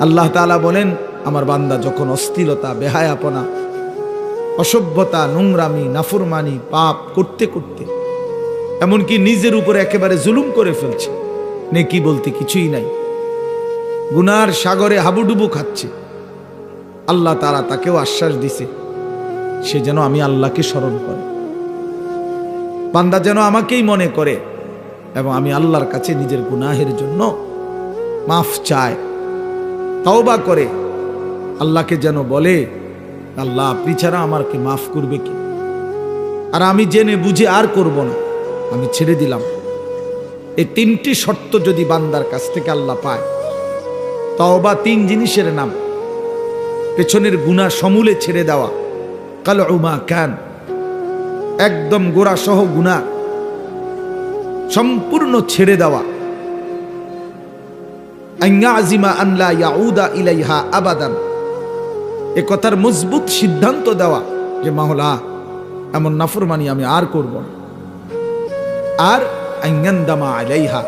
আল্লাহ তাআলা বলেন, আমার বান্দা যখন অশ্লীলতা, বেহায়াপনা, অসভ্যতা, নোংরামি, নাফরমানি, পাপ করতে করতে এমনকি নিজের উপরে একেবারে জুলুম করে ফেলছে, নেকি বলতে কিছুই নাই, গুনার সাগরে হাবুডুবু খাচ্ছে, আল্লাহ তাআলা তাকেও আশ্বাস দিছে সে যেন আমি আল্লাহকে স্মরণ করে, বান্দা যেন আমাকেই মনে করে এবং আমি আল্লাহর কাছে নিজের গুনাহের জন্য মাফ চায়, তওবা করে আল্লাহকে যেন বলে, আল্লাহ আপনি ছাড়া আমাকে মাফ করবে কি, আর আমি জেনে বুঝে আর করব না, আমি ছেড়ে দিলাম। এই তিনটি শর্ত যদি বান্দার কাছ থেকে আল্লাহ পায়, তওবা 3 জিনিসের নাম, পেছনের গুনাহ সমূলে ছেড়ে দেওয়া, কালউমা কান, একদম গোড়া সহ গুনাহ সম্পূর্ণ ছেড়ে দেওয়া, আইয়াজিমা আন লা ইয়াউদা ইলাইহা আবাদান, এ কথার মজবুত সিদ্ধান্ত দেওয়া যে মাওলা এমন নাফরমানি আমি আর করব না, আর আইয়ান্দামা আলাইহা,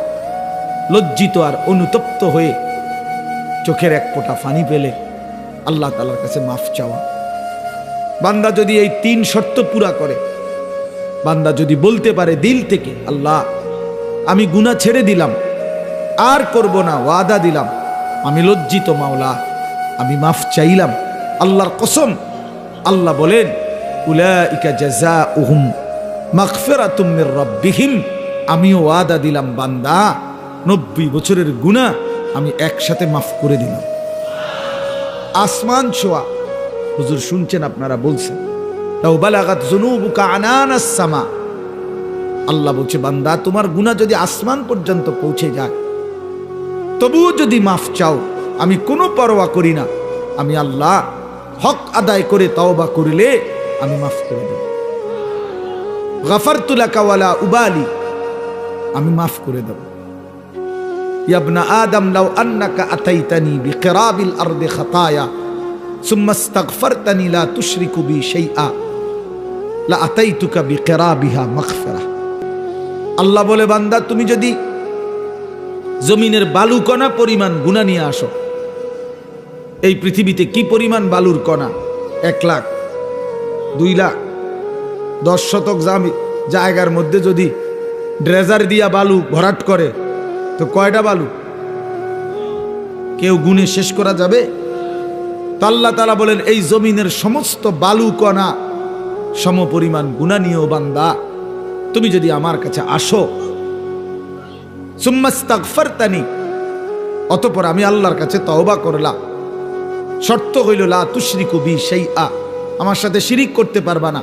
লজ্জিত আর অনুতপ্ত হয়ে চোখের এক ফোঁটা পানি পেলে আল্লাহ তাআলার কাছে মাফ চাওয়া। বান্দা যদি এই 3 শর্ত পুরা করে, বান্দা যদি বলতে পারে দিল থেকে, আল্লাহ আমি গুনাহ ছেড়ে দিলাম, আর করব না, ওয়াদা দিলাম, আমি লজ্জিত মাওলা, আমি মাফ চাইলাম, আল্লাহর কসম, আল্লাহ বলেন উলাইকা জাযাউহুম মাগফিরাতুম মির রাব্বিহিম, আমিও ওয়াদা দিলাম বান্দা 90 বছরের গুনাহ আমি একসাথে মাফ করে দিলাম। আসমান ছোঁয়া, হুজুর শুনছেন, আপনারা বলছেন, লাউ বালাগাত যুনুবুকা আনানাস সামা, আল্লাহ বলছে বান্দা তোমার গুনাহ যদি আসমান পর্যন্ত পৌঁছে যায়, তবুও যদি মাফ চাও, আমি কোনো পরোয়া করি না, আমি আল্লাহ হক আদায় করে তওবা করলে আমি মাফ করে দেব। গাফারতু লাকা ওয়ালা উবালি, আমি মাফ করে দেব। ইয়া ইবনা আদম লাউ আন্নাকা আতাইতানি বিকিরাবিল আরদি খাতায়া সুম্মা ইস্তাগফারতানি লা তুশরিকু বি শাইআ লা আতাইতুকা বিকিরাবিহা মাগফিরা। আল্লাহ বলে বান্দা তুমি যদি জমিনের বালুকণা পরিমাণ গুনাহ নিয়ে আসো, এই পৃথিবীতে কি পরিমাণ বালুর কণা, 1 লাখ, 2 লাখ, 10 শতক জায়গার মধ্যে যদি ড্রেজার দিয়া বালু ভরাট করে তো কয়টা বালু কেউ গুনে শেষ করা যাবে? তো আল্লাহ তাআলা বলেন এই জমিনের সমস্ত বালু কণা সম পরিমাণ গুনাহ নিয়েও বান্দা তুমি যদি আমার কাছে আসো, সুম্মা ইস্তাগফারতানি, অতঃপর আমি আল্লাহর কাছে তওবা করলাম, শর্ত হইল লা তুশরিকু বি শাইআ, আমার সাথে শিরিক করতে পারবা না,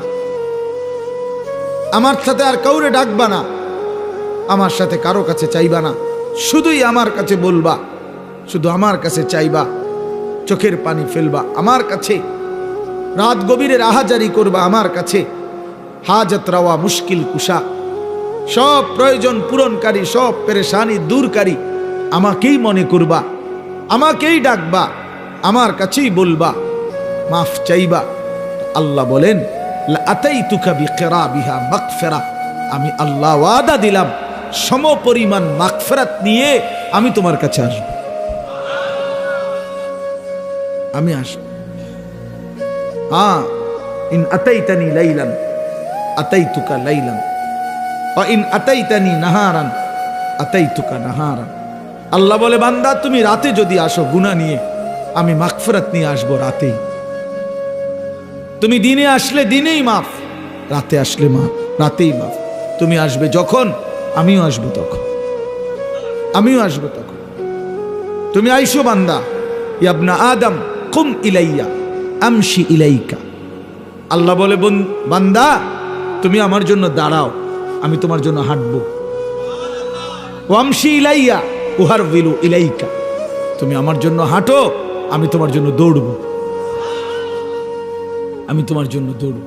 আমার সাথে আর কাউরে ডাকবা না, আমার সাথে কারো কাছে চাইবা না, শুধুই আমার কাছে বলবা, শুধু আমার কাছে চাইবা, চোখের পানি ফেলবা আমার কাছে, রাত গভীরে রাহাজারি করবা আমার কাছে, হাজত রাওয়া মুশকিল কুশা, সব প্রয়োজন পূরণকারী, সব পেরেশানি দূরকারী আমাকেই মনে করবা, আমাকেই ডাকবা, আমার কাছেই বলবা, মাফ চাইবা। আল্লাহ বলেন লা আতাইতুকা বিকিরাবিহা মাগফিরা, আমি আল্লাহ ওয়াদা দিলাম সম পরিমাণ মাগফিরাত নিয়ে আমি তোমার কাছে আসব, আমি আসব। ইন আতাইতানি লাইলান আতাইতুকা লাইলান ওয়া ইন আতাইতানি নাহারান আতাইতুকা নাহারান। আল্লাহ বলে বান্দা তুমি রাতে যদি আসো গুনাহ নিয়ে, আমি মাগফিরাত নিয়ে আসবো রাতেই। তুমি দিনে আসলে দিনেই মাফ, রাতে আসলে মাফ, রাতেই মাফ। তুমি আসবে যখন, আমিও আসবো তখন, আমিও আসবো তখন। তুমি আইসো বান্দা, ইয়া ইবনা আদম কুম ইলাইয়া আমশি ইলাইকা। আল্লাহ বলে বান্দা তুমি আমার জন্য দাঁড়াও, আমি তোমার জন্য হাঁটবো। ওয়ামশি ইলাইয়া উহারবিলু ইলাইকা, তুমি আমার জন্য হাঁটো, আমি তোমার জন্য দৌড়বো, আমি তোমার জন্য দৌড়ব।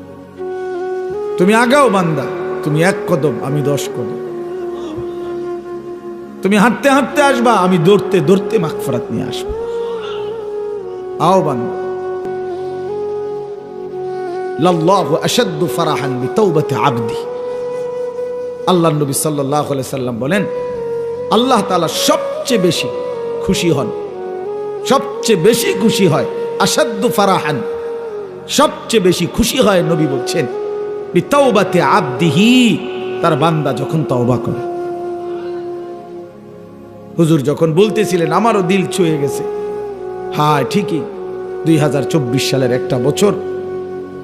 তুমি আগাও বান্দা, তুমি 1 কদম, আমি 10 কদম। তুমি হাঁটতে হাঁটতে আসবা, আমি দৌড়তে দৌড়তে মাগফিরাত নিয়ে আসবো। আও বান্দা, লাল্লাহু আশাদ্দু ফারাহান বিতাওবাতি আবদি। আল্লাহর নবী সাল্লাল্লাহু আলাইহি সাল্লাম বলেন আল্লাহ তাআলা সবচেয়ে বেশি খুশি হন, সবচেয়ে বেশি খুশি হয়, আসাদ্দু ফারাহান, সবচেয়ে বেশি খুশি হয় নবী বলছেন বিতাওবাতে আবদিহি, তার বান্দা যখন তওবা করে। হুজুর যখন বলতেছিলেন আমারও দিল ছুঁয়ে গেছে। হ্যাঁ ঠিকই, 2024 সালের একটা বছর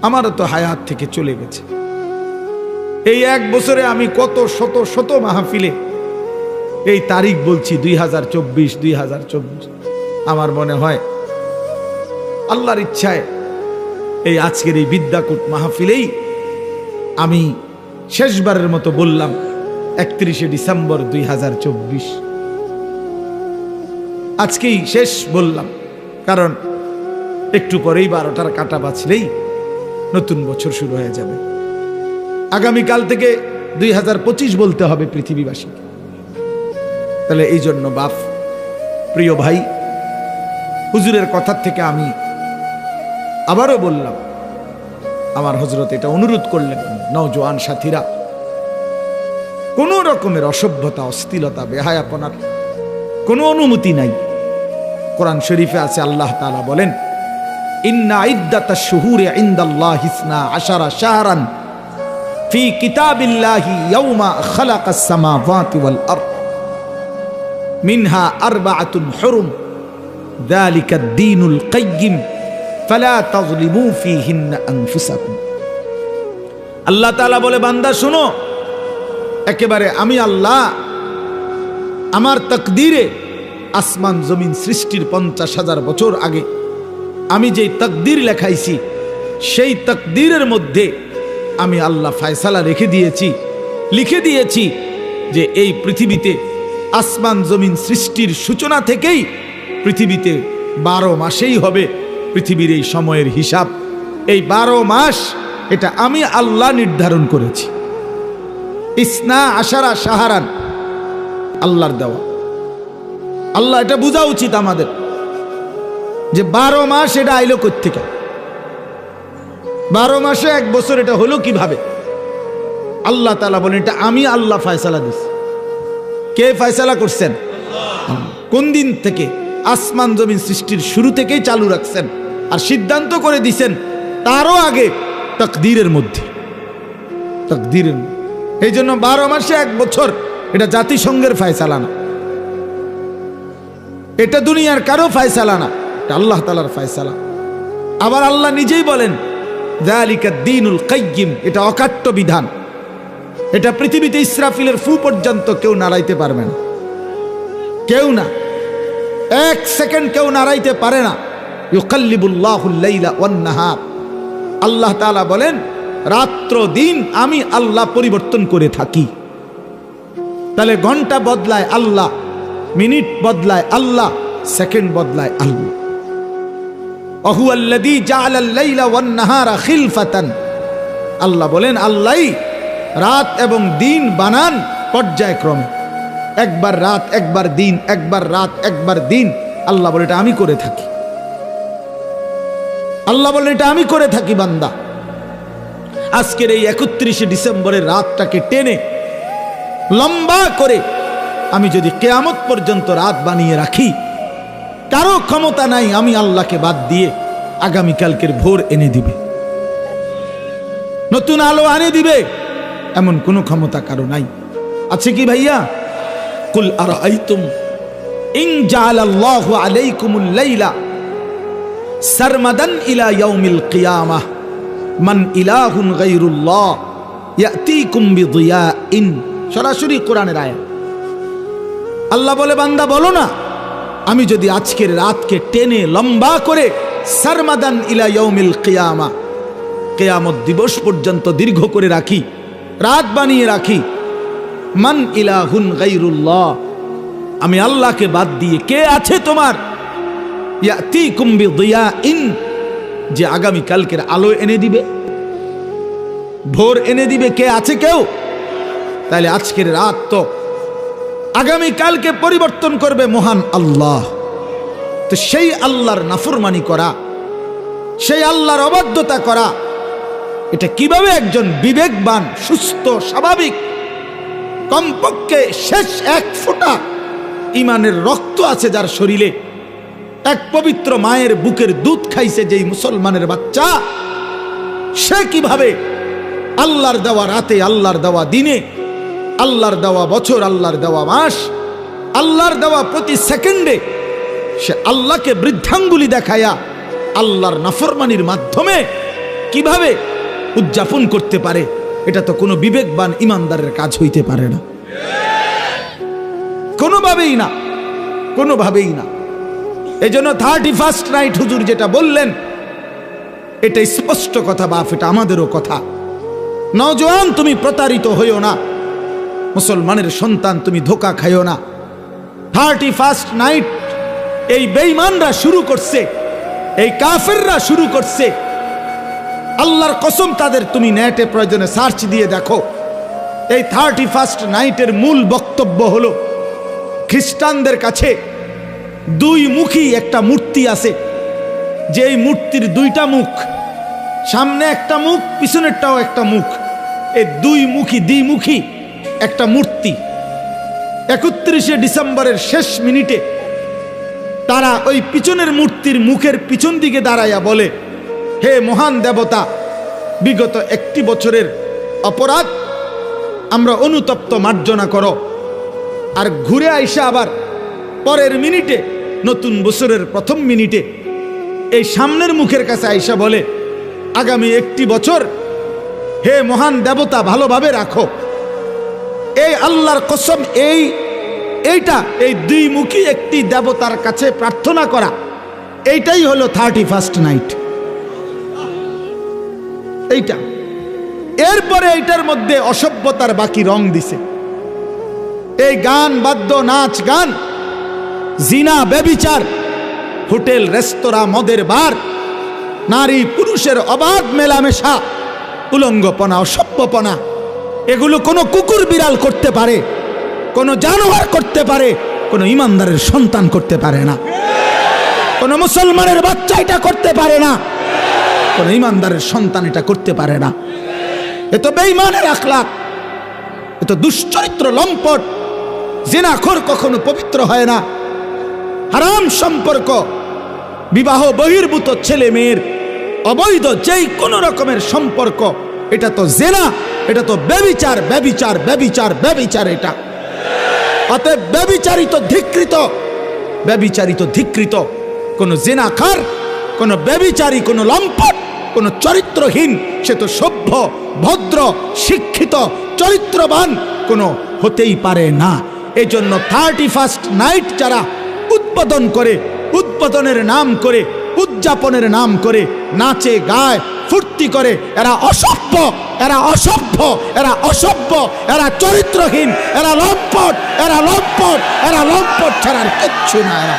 আমারও তো হায়াত থেকে চলে গেছে। এই এক বছরে আমি কত শত শত মাহফিলে এই তারিখ বলছি, 2024। আমার মনে হয় আল্লাহর ইচ্ছায় এই আজকের এই বিদ্যাকূট মাহফিলেই আমি শেষবারের মতো বললাম 31শে ডিসেম্বর 2024। আজকেই শেষ বললাম, কারণ একটু পরেই 12টার কাঁটা বাজলেই নতুন বছর শুরু হয়ে যাবে। আগামীকাল থেকে 2025 বলতে হবে পৃথিবীবাসীকে। তাহলে এই জন্য বাপ, প্রিয় ভাই, হুজুরের কথার থেকে আমি আবারও বললাম, আমার হযরত এটা অনুরোধ করলেন, নওজোয়ান সাথীরা, কোন রকমের অসভ্যতা, অশ্লীলতা, বেহায়াপনার কোনো অনুমতি নাই। কোরআন শরীফে আছে, আল্লাহ তাআলা বলেন ইন্না ইদ্দাতাশ শুহুরি ইনদাল্লাহি 12 শাহরান ফি কিতাবিল্লাহি ইয়াওমা খালাকাস সামাওয়াতি ওয়াল আরদ মিনহা আরবাআতুন হুরুম যালিকাদ দীনুল কাইয়্যিম ফালা তাযলিমু ফীহিন্না আনফুসাকুম। আল্লাহ তাআলা বলে, বান্দা শোনো, একেবারে আমি আল্লাহ আমার তাকদীরে আসমান জমিন সৃষ্টির 50,000 বছর আগে আমি যেই তাকদীর লেখাইছি, সেই তাকদীরের মধ্যে আমি আল্লাহ ফয়সালা লিখে দিয়েছি যে এই পৃথিবীতে আসমান জমিন সৃষ্টির সূচনা থেকেই পৃথিবীতে 12 মাসেই হবে পৃথিবীর এই সময়ের হিসাব। এই 12 মাস এটা আমি আল্লাহ নির্ধারণ করেছি। 12 শাহরান আল্লাহর দেওয়া। আল্লাহ এটা বোঝা উচিত আমাদের যে 12 মাস এটা আইলো কোত্থেকে, 12 মাসে এক বছর এটা হলো কিভাবে? আল্লাহ তাআলা বলেন এটা আমি আল্লাহ ফয়সালা দিছি। কে ফয়সালা করছেন? কোন দিন থেকে? আসমান জমিন সৃষ্টির শুরু থেকেই চালু রাখছেন, আর সিদ্ধান্ত করে দিছেন তারও আগে তাকদীরের মধ্যে। এই জন্য 12 মাসে এক বছর এটা জাতিসংঘের ফয়সালা না, এটা দুনিয়ার কারো ফয়সালা না, এটা আল্লাহ তাআলার ফয়সালা। আবার আল্লাহ নিজেই বলেন যালিকাদ দীনুল কাইয়্যিম, এটা অকাট্য বিধান। এটা পৃথিবীতে ইসরাফিলের ফু পর্যন্ত কেউ নাড়াইতে পারবে না, কেউ না, 1 সেকেন্ড কেউ নাড়াইতে পারে না। ইউকাল্লিবুল্লাহুল লাইলা ওয়ান নাহার, আল্লাহ তাআলা বলেন রাত্র দিন আমি আল্লাহ পরিবর্তন করে থাকি। তাহলে ঘন্টা বদলায় আল্লাহ, মিনিট বদলায় আল্লাহ, সেকেন্ড বদলায় আল্লাহ। ওয়াহুয়াল্লাযী জাআলাল লাইলা ওয়ান নাহারা খিলফাতান, আল্লাহ বলেন আল্লাহই রাত এবং দিন বানান পর্যায়ক্রমে, একবার রাত একবার দিন, একবার রাত একবার দিন। আল্লাহ বলে এটা আমি করে থাকি। আল্লাহ বলে এটা আমি করে থাকি বান্দা। আজকের এই 31শে ডিসেম্বরের রাতটাকে টেনে লম্বা করে আমি যদি কিয়ামত পর্যন্ত রাত বানিয়ে রাখি, কারো ক্ষমতা নাই আমি আল্লাহকে বাদ দিয়ে আগামীকালকের ভোর এনে দিবে, নতুন আলো আনে দিবে, এমন কোনো ক্ষমতা কারো নাই। আছে কি ভাইয়া? কুল আরাআইতুম ইন জাআলাল্লাহু আলাইকুমুল লাইলা সারমাদান ইলা ইয়াউমিল কিয়ামাহ মান ইলাহুন গায়রুল্লাহ ইয়াতিকুম বিদিয়াইন। সরাসরি কোরআনের আয়াত। আল্লাহ বলে বান্দা বলো না, আমি যদি আজকের রাতকে টেনে লম্বা করে সারমাদান ইলা ইয়াউমিল কিয়ামা, কিয়ামত দিবস পর্যন্ত দীর্ঘ করে রাখি, রাত বানিয়ে রাখি, মান ইলাহুন গায়রুল্লাহ, আমি আল্লাহকে বাদ দিয়ে কে আছে তোমার, ইয়াতিকুম বিদিয়াইন, যে আগামী কালকের আলো এনে দিবে, ভোর এনে দিবে, কে আছে কেউ? তাহলে আজকের রাত তো আগামী কালকে পরিবর্তন করবে মহান আল্লাহ। তো সেই আল্লাহর নাফরমানি করা, সেই আল্লাহর অবাধ্যতা করা, এটা কিভাবে একজন বিবেকবান, সুস্থ, স্বাভাবিক, কমপক্ষে শেষ 1 ফোঁটা ইমানের রক্ত আছে যার শরীরে, এক পবিত্র মায়ের বুকের দুধ খাইছে যেই মুসলমানের বাচ্চা, সে কিভাবে আল্লাহর দেওয়া রাতে, আল্লাহর দেওয়া দিনে, আল্লাহর দেওয়া বছর, আল্লাহর দেওয়া মাস, আল্লাহর দেওয়া প্রতি সেকেন্ডে সে আল্লাহকে বৃদ্ধাঙ্গুলি দেখায়া আল্লাহর নাফরমানির মাধ্যমে কিভাবে উদযাপন করতে পারে? এটা তো কোনো বিবেকবান ইমানদারের কাজ হইতে পারে না, কোনোভাবেই না, কোনোভাবেই না। এই জন্য 31st নাইট হুজুর যেটা বললেন, এটা স্পষ্ট কথা বাপ, এটা আমাদেরও কথা। নওজোয়ান, তুমি প্রতারিত হইও না, মুসলমানের সন্তান তুমি ধোকা খাইও না। 31st নাইট এই বেঈমানরা শুরু করছে, এই কাফেররা শুরু করছে। আল্লাহর কসম, তাদের তুমি নেটে প্রয়োজনে সার্চ দিয়ে দেখো। এই 31st নাইটের মূল বক্তব্য হলো, খ্রিস্টানদের কাছে দুই মুখী একটা মূর্তি আছে, যে এই মূর্তির দুইটা মুখ, সামনে একটা মুখ, পিছনেরটাও একটা মুখ, এই দুই মুখী দ্বিমুখী একটা মূর্তি। 31শে ডিসেম্বরের শেষ মিনিটে তারা ওই পিছনের মূর্তির মুখের পিছন দিকে দাঁড়াইয়া বলে, হে মহান দেবতা, বিগত 1 বছরের অপরাধ আমরা অনুতপ্ত মার্জনা করো। আর ঘুরে আইসা আবার পরের মিনিটে, নতুন বছরের প্রথম মিনিটে এই সামনের মুখের কাছে আইসা বলে, আগামী 1 বছর হে মহান দেবতা ভালোভাবে রাখো। এই আল্লাহর কসম, এইটা এই দুইমুখী একটি দেবতার কাছে প্রার্থনা করা, এইটাই হলো 31st নাইট। এইটা, এরপরে এইটার মধ্যে অসভ্যতার বাকি রং দিছে। এই গান বাদ্য, নাচ গান, জিনা, ব্যভিচার, হোটেল রেস্তোরাঁ, মদের বার, নারী পুরুষের অবাধ মেলামেশা, উলঙ্গপনা, অসভ্যপনা, এগুলো কোনো কুকুর বিড়াল করতে পারে, কোনো জানোয়ার করতে পারে, কোনো ইমানদারের সন্তান করতে পারে না, কোনো মুসলমানের বাচ্চা এটা করতে পারে না, কোনো ইমানদারের সন্তান এটা করতে পারে না। এ তো বেঈমানের আখলাক, এ তো দুশ্চরিত্র, লম্পট। জিনাখোর কখনো পবিত্র হয় না। হারাম সম্পর্ক, বিবাহ বহির্ভূত ছেলে মেয়ের অবৈধ যেই কোনো রকমের সম্পর্ক, এটা তো জিনা, এটা তো ব্যভিচার, ব্যভিচার, ব্যভিচার, ব্যভিচার। এটা অতএব ব্যভিচারিত, ধিক্কৃত, ব্যভিচারিত, ধিক্কৃত কোন জিনাখার, কোন ব্যভিচারী, কোন লম্পট, কোন চরিত্রহীন, সে তো সভ্য, ভদ্র, শিক্ষিত, চরিত্রবান কোনো হতেই পারে না। এই জন্য 31st নাইট যারা উদ্বোধন করে, উদ্বোধনের নাম করে, উদযাপনের নাম করে নাচে, গায়, ফুর্তি করে, এরা অসভ্য, এরা অসভ্য, এরা অসভ্য, এরা চরিত্রহীন, এরা লম্পট, এরা লম্পট, এরা লম্পট ছাড়ার কিচ্ছু না। এরা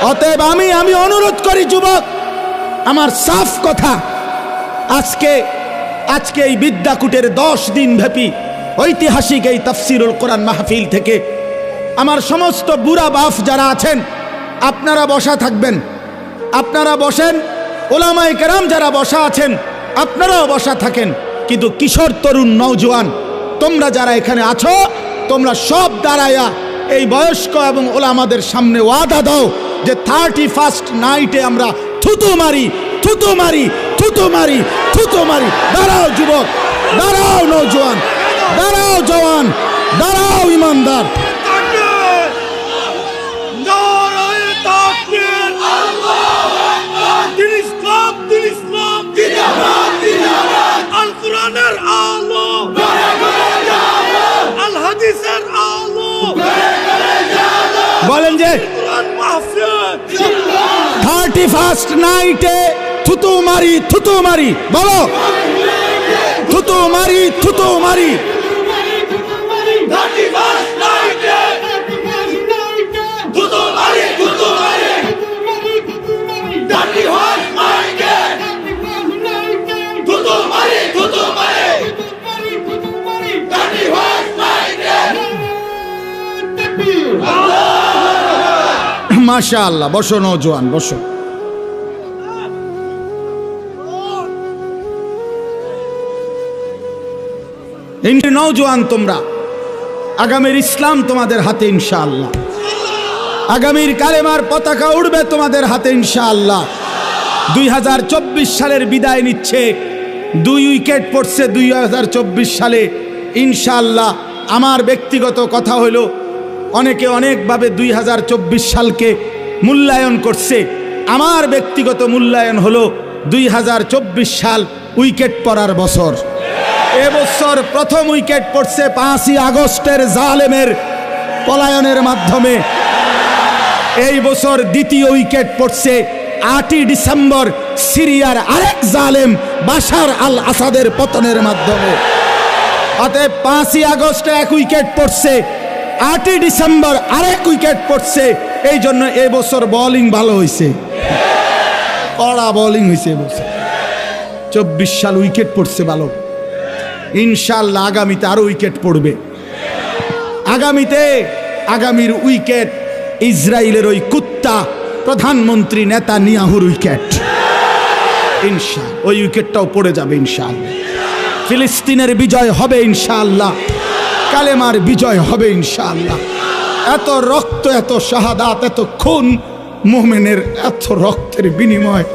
অতএব আমি অনুরোধ করি যুবক, আমার সাফ কথা, আজকে এই বিদ্যাকূটের 10 দিন ব্যাপী ঐতিহাসিক এই তাফসিরুল কোরআন মাহফিল থেকে আমার সমস্ত বুড়া বাপ যারা আছেন, আপনারা বসা থাকবেন, আপনারা বসেন। ওলামায়ে কেরাম যারা বসা আছেন, আপনারাও বসা থাকেন। কিন্তু কিশোর, তরুণ, নওজোয়ান, তোমরা যারা এখানে আছো, তোমরা সব দাঁড়ায়া এই বয়স্ক এবং ওলামাদের সামনে ওয়াদা দাও যে 31st নাইটে আমরা থুতু মারি, থুতু মারি, থুতু মারি, থুতু মারি। দাঁড়াও যুবক, দাঁড়াও নওজোয়ান, দাঁড়াও জওয়ান, দাঁড়াও ইমানদার। বলেন যে 31st নাইটে থুতু মারি, থুতু মারি, বলো থুতু মারি, থুতু মারি। মাশাআল্লাহ, বসো নওজোয়ান, বসো। নওজোয়ান তোমরা, আগামীর ইসলাম তোমাদের হাতে ইনশাআল্লাহ। আগামীর কালেমার পতাকা উড়বে তোমাদের হাতে ইনশাআল্লাহ। 2024 সালের বিদায় নিচ্ছে, 2 উইকেট পড়ছে 2024 সালে ইনশাআল্লাহ। আমার ব্যক্তিগত কথা হলো, অনেকে অনেকভাবে 2024 সালকে মূল্যায়ন করছে। আমার ব্যক্তিগত মূল্যায়ন হলো 2024 সাল উইকেট পড়ার বছর। এবছর প্রথম উইকেট পড়ছে 5ই আগস্টের জালেমের পলায়নের মাধ্যমে। এই বছর দ্বিতীয় উইকেট পড়ছে 8ই ডিসেম্বর সিরিয়ার আরেক জালেম বাশার আল আসাদের পতনের মাধ্যমে। অতএব 5ই আগস্টে 1 উইকেট পড়ছে, 8ই ডিসেম্বর আরেক উইকেট পড়ছে। এই জন্য এবছর বোলিং ভালো হয়েছে, কড়া বোলিং হয়েছে এবছর। 24 সাল উইকেট পড়ছে ভালো, ইনশাআল্লাহ আগামীতে আরো উইকেট পড়বে। আগামীর উইকেট ইসরায়েলের ওই কুত্তা প্রধানমন্ত্রী নেতানিয়াহুর উইকেট ইনশাআল্লাহ। ওই উইকেটটাও পড়ে যাবে ইনশাআল্লাহ। ফিলিস্তিনের বিজয় হবে ইনশাআল্লাহ, কালেমার বিজয় হবে ইনশাআল্লাহ। এত রক্ত, এত শাহাদাত, এত খুন, মুমিনের এত রক্তের বিনিময়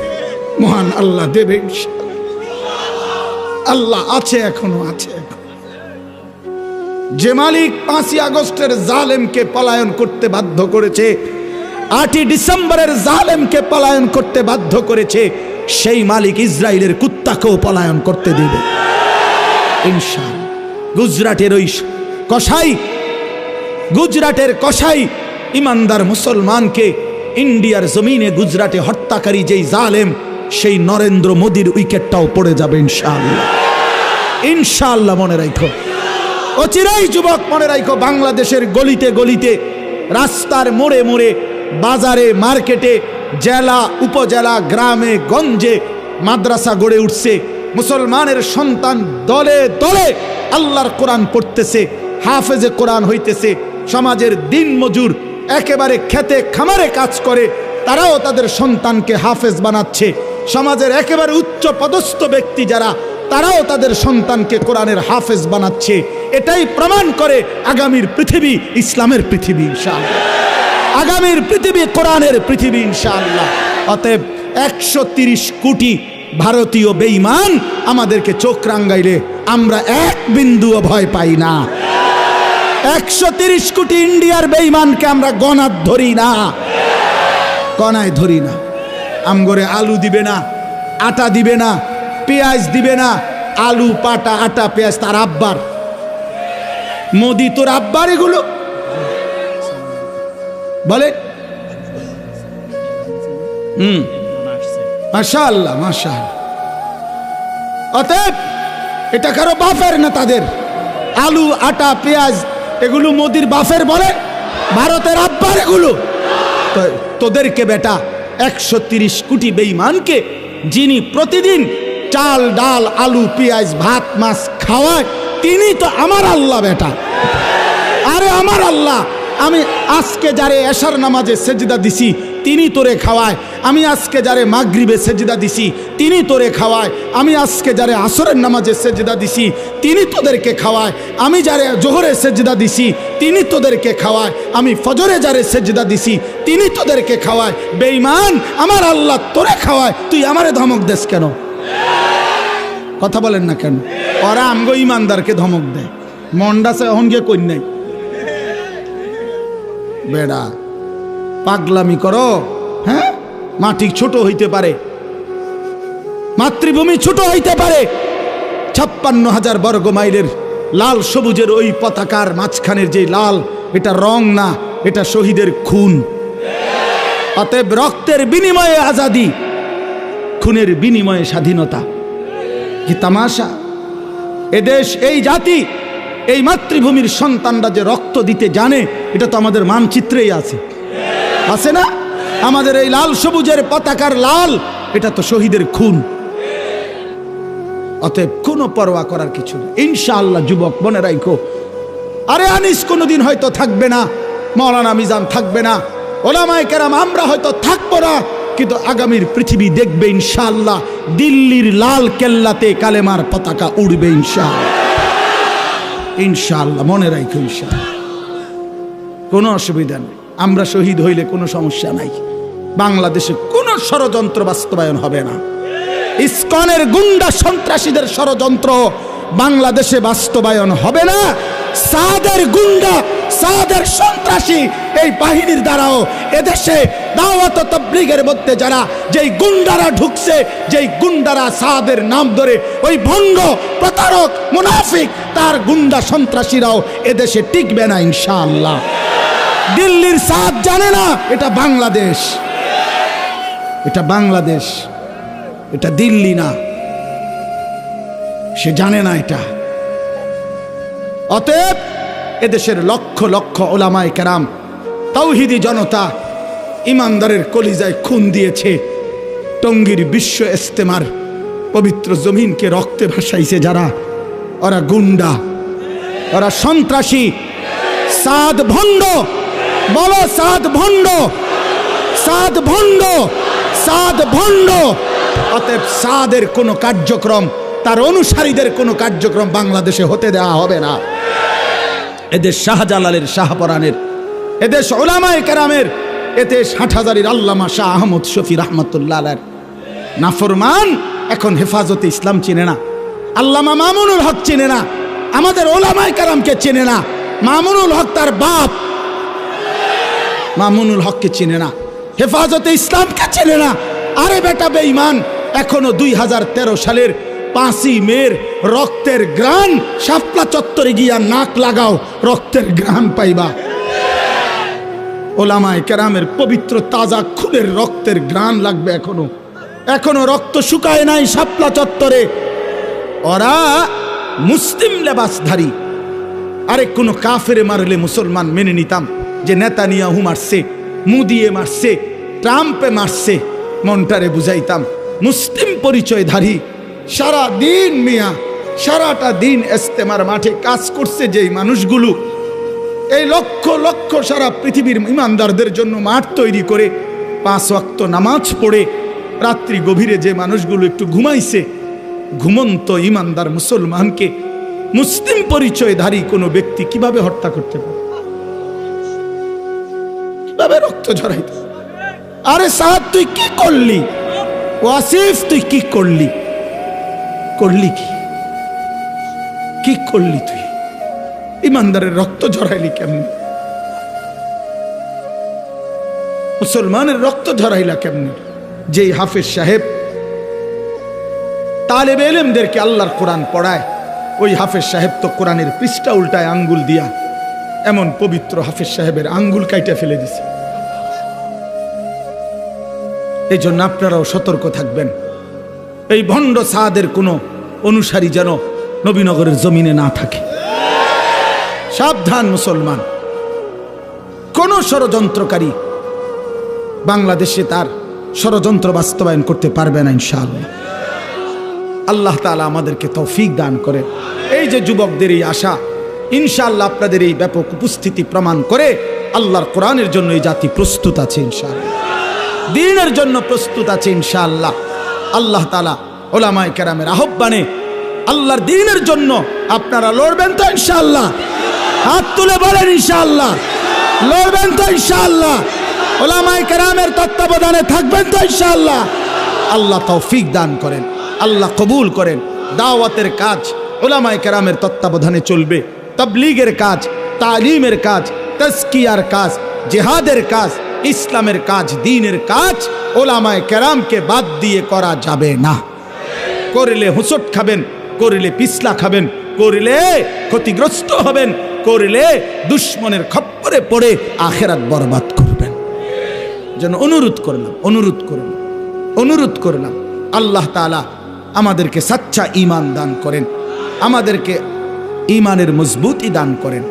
মহান আল্লাহ দেবে ইনশাআল্লাহ। আল্লাহ আছে, এখনো আছে। যে মালিক 5ই আগস্টের জালেমকে পলায়ন করতে বাধ্য করেছে, 8ই ডিসেম্বরের জালেমকে পলায়ন করতে বাধ্য করেছে, সেই মালিক ইসরায়েলের কুত্তাকেও পলায়ন করতে দিবে ইনশাআল্লাহ। গুজরাটের কসাই ইমানদার মুসলমানকে ইন্ডিয়ার জমিনে গুজরাটে হত্যাকারী যেই জালেম, সেই নরেন্দ্র মোদীর উইকেটটাও পড়ে যাবে ইনশাআল্লাহ। ইনশাআল্লাহ মনে রাখো, অচিরেই যুবক মনে রাখো, বাংলাদেশের গলিতে গলিতে, রাস্তার মোড়ে মোড়ে, বাজারে, মার্কেটে, জেলা, উপজেলা, গ্রামে গঞ্জে মাদ্রাসা গড়ে উঠছে। মুসলমানের সন্তান দলে দলে আল্লাহর কোরআন পড়তেছে, হাফেজে কোরআন হইতেছে। সমাজের দিন মজুর একেবারে খেতে খামারে কাজ করে, তারাও তাদের সন্তানকে হাফেজ বানাচ্ছে। সমাজের একেবারে উচ্চ পদস্থ ব্যক্তি যারা, তারাও তাদের সন্তানকে কোরআনের হাফেজ বানাচ্ছে। এটাই প্রমাণ করে আগামীর পৃথিবী ইসলামের পৃথিবী ইনশাআল্লাহ, আগামীর পৃথিবী কোরআনের পৃথিবী ইনশাআল্লাহ। অতএব 130 কোটি ভারতীয় বেঈমান আমাদেরকে চোখ রাঙ্গাইলে আমরা এক বিন্দুও ভয় পাই না। 130 কোটি ইন্ডিয়ার বেঈমানকে আমরা গণাত ধরি না, গণায় ধরি না। আমগরে আলু দিবে না, আটা দিবে না, পেঁয়াজ দিবে না। আলু, পাটা, আটা, পেঁয়াজ তার আব্বার। মোদি তোর আব্বার এগুলো বলে। মাশাআল্লাহ, মাশাআল্লাহ। অতএব এটা কারো বাপের না, তাদের আলু, আটা, পেঁয়াজ এগুলো মোদির বাপের বলে, ভারতের আব্বার এগুলো। তোদেরকে বেটা 130 কোটি বেঈমানকে যিনি প্রতিদিন চাল, ডাল, আলু, পেঁয়াজ, ভাত, মাছ খাওয়ায়, তিনি তো আমার আল্লাহ বেটা। আরে আমার আল্লাহ, আমি আজকে যারে এশার নামাজে সেজদা দিছি তিনি তোরে খাওয়ায়। আমি আজকে যারে মাগরিবে সেজদা দিছি তিনি তোরে খাওয়ায়। আমি আজকে যারে আসরের নামাজে সেজদা দিছি তিনি তোদেরকে খাওয়ায়। আমি যারে জোহরে সেজদা দিছি তিনি তোদেরকে খাওয়ায়। আমি ফজরে যারে সেজদা দিছি তিনি তোদেরকে খাওয়ায়। বেঈমান, আমার আল্লাহ তোরে খাওয়ায়, তুই আমারে ধমক দেস কেন? কথা বলেন না কেন? ওরা আমগো ইমানদারকে ধমক দেয়। মন্ডাসে এখন গিয়ে কই নাই বেড়া, পাগলামি করো। হ্যাঁ, মাটি ছোট হইতে পারে, মাতৃভূমি ছোট হইতে পারে, 56,000 বর্গ মাইলের লাল সবুজের ওই পতাকার মাঝখানের যে লাল, এটা রং না, এটা শহীদের খুন। অতএব রক্তের বিনিময়ে আজাদি, খুনের বিনিময়ে স্বাধীনতা। কি তামাশা! এদেশ, এই জাতি, এই মাতৃভূমির সন্তানরা যে রক্ত দিতে জানে, এটা তো আমাদের মানচিত্রেই আছে, আছে না? আমাদের এই লাল সবুজের পতাকার লাল, এটা তো শহীদের খুন। অতএব কোনো পরোয়া করার কিছু নেই ইনশাআল্লাহ। যুবক মনে রাখো, আরে আনিস কোনোদিন হয়তো থাকবে না, মাওলানা মিজান থাকবে না, ওলামায়ে কেরাম আমরা হয়তো থাকবো না, কিন্তু আগামীর পৃথিবী দেখবে ইনশাআল্লাহ দিল্লির লাল কেল্লাতে কালেমার পতাকা উড়বে ইনশাআল্লাহ। ইনশাআল্লাহ, মনে রাখো ইনশাআল্লাহ, কোনো অসুবিধা নেই। আমরা শহীদ হইলে কোনো সমস্যা নাই। বাংলাদেশে কোনো ষড়যন্ত্র বাস্তবায়ন হবে না। ইসকনের গুন্ডা সন্ত্রাসীদের ষড়যন্ত্র বাংলাদেশে বাস্তবায়ন হবে না। সাদের গুন্ডা, সাদের সন্ত্রাসী এই বাহিনীর দ্বারাও এদেশে দাওয়াত ও তাবলীগের মধ্যে যারা যেই গুন্ডারা ঢুকছে, যেই গুন্ডারা সাদের নাম ধরে ওই ভণ্ড প্রতারক মুনাফিক তার গুন্ডা সন্ত্রাসীরাও এদেশে টিকবে না ইনশাআল্লাহ। দিল্লির সাদ জানে না এটা বাংলাদেশ, এটা বাংলাদেশ, এটা দিল্লি না, সে জানে না এটা। অতএব এদেশের লক্ষ লক্ষ ওলামায়ে কেরাম, তাওহীদি জনতা, ইমানদারের কলিজায় খুন দিয়েছে। টঙ্গীর বিশ্ব ইজতেমার পবিত্র জমিনকে রক্তে ভাসাইছে যারা, ওরা গুন্ডা, ওরা সন্ত্রাসী, সাদ ভণ্ড। বলো সাদ ভণ্ড, সাদ ভণ্ড, সাদ ভণ্ড। অতএব সাদের কোনো কার্যক্রম, তার অনুসারীদের কোনো কার্যক্রম বাংলাদেশে হতে দেওয়া হবে না। এদেশ শাহজালালের, শাহপরানের, এদেশ উলামায়ে কেরামের, এদেশ হাটহাজারীর আল্লামা শাহ আহমদ শফি রহমতুল্লাহ আলাইহির নাফরমান এখন হেফাজতে ইসলাম চিনে না, আল্লামা মামুনুল হক চিনে না, আমাদের উলামায়ে কেরামকে চিনে না। মামুনুল হক তার বাপ মামুনুল হককে চিনে না, হেফাজতে ইসলামকে চিনে না। আরে বেটা বেঈমান, এখনো 2013 সালের 5ই মের রক্তের গ্রান শাপলা চত্বরে গিয়া নাক লাগাও, রক্তের গ্রান পাইবা। ওলামায়ে কেরামের পবিত্র তাজা খুনের রক্তের গ্রান লাগবে। এখনো রক্ত শুকায় নাই শাপলা চত্বরে। ওরা মুসলিম লেবাসধারী। আরে কোনো কাফেরে মারলে মুসলমান মেনে নিতাম যে নেতানিয়াহু মারছে, মুদিয়ে মারছে, ট্রাম্পে মারছে, মনটারে বুঝাইতাম। মুসলিম পরিচয়ধারী সারা দিন মিয়া, সারাটা দিন ইজতেমার মাঠে কাজ করছে যেই মানুষগুলো, এই লক্ষ লক্ষ সারা পৃথিবীর ইমানদারদের জন্য মাঠ তৈরি করে 5 ওয়াক্ত নামাজ পড়ে রাত্রি গভীরে যে মানুষগুলো একটু ঘুমাইছে, ঘুমন্ত ইমানদার মুসলমানকে মুসলিম পরিচয়ধারী কোনো ব্যক্তি কিভাবে হত্যা করতে পারে, কিভাবে রক্ত ঝরাইতে? আরে সাদ তুই কি করলি? ওয়াসিফ তুই কি করলি? করলি কি করলি? তুই ইমানদারের রক্ত ঝরাইলি কেমন? মুসলমানের রক্ত ঝরাইলা কেমন? যেই হাফেজ সাহেব তালেবে ইলমদেরকে আল্লাহর কোরআন পড়ায়, ওই হাফেজ সাহেব তো কোরআনের পৃষ্ঠা উল্টায় আঙ্গুল দিয়া, এমন পবিত্র হাফেজ সাহেবের আঙ্গুল কাইটা ফেলে দিছে। এই জন্য আপনারাও সতর্ক থাকবেন, এই ভণ্ড সাদের কোনো অনুসারী যেন নবীনগরের জমিনে না থাকে। সাবধান মুসলমান, কোন ষড়যন্ত্রকারী বাংলাদেশে তার ষড়যন্ত্র বাস্তবায়ন করতে পারবে না ইনশাআল্লাহ। আল্লাহ তাআলা আমাদেরকে তৌফিক দান করে। এই যে যুবকদের এই আশা, ইনশাআল্লাহ আপনাদের এই ব্যাপক উপস্থিতি প্রমাণ করে আল্লাহর কোরআনের জন্য এই জাতি প্রস্তুত আছে ইনশাআল্লাহ, দ্বীনের জন্য প্রস্তুত আছে ইনশাআল্লাহ। আল্লাহ তাআলা উলামায়ে কেরামের আহ্বানে আল্লাহর দ্বীনের জন্য আপনারা লড়বেন তো ইনশাআল্লাহ? হাত তুলে বলেন ইনশাআল্লাহ। লড়বেন তো ইনশাআল্লাহ? উলামায়ে কেরামের তত্ত্বাবধানে থাকবেন তো ইনশাআল্লাহ? আল্লাহ তৌফিক দান করেন, আল্লাহ কবুল করেন। দাওয়াতের কাজ উলামায়ে কেরামের তত্ত্বাবধানে চলবে, তাবলীগের কাজ, তালিমের কাজ, তাজকিয়ার কাজ, জিহাদের কাজ, ইসলামের কাজ, দ্বীনের কাজ উলামায়ে কেরামকে বাদ দিয়ে করা যাবে না। করলে হুঁচট খাবেন, করলে পিছলা খাবেন, করলে ক্ষতিগ্রস্ত হবেন, করলে দুশ্মনের খপ্পরে পড়ে আখিরাত বরবাদ করবেন। যেন অনুরোধ করলাম আল্লাহ তাআলা আমাদেরকে সচ্চা ঈমান দান করেন, আমাদেরকে ঈমানের মজবুতি দান করেন।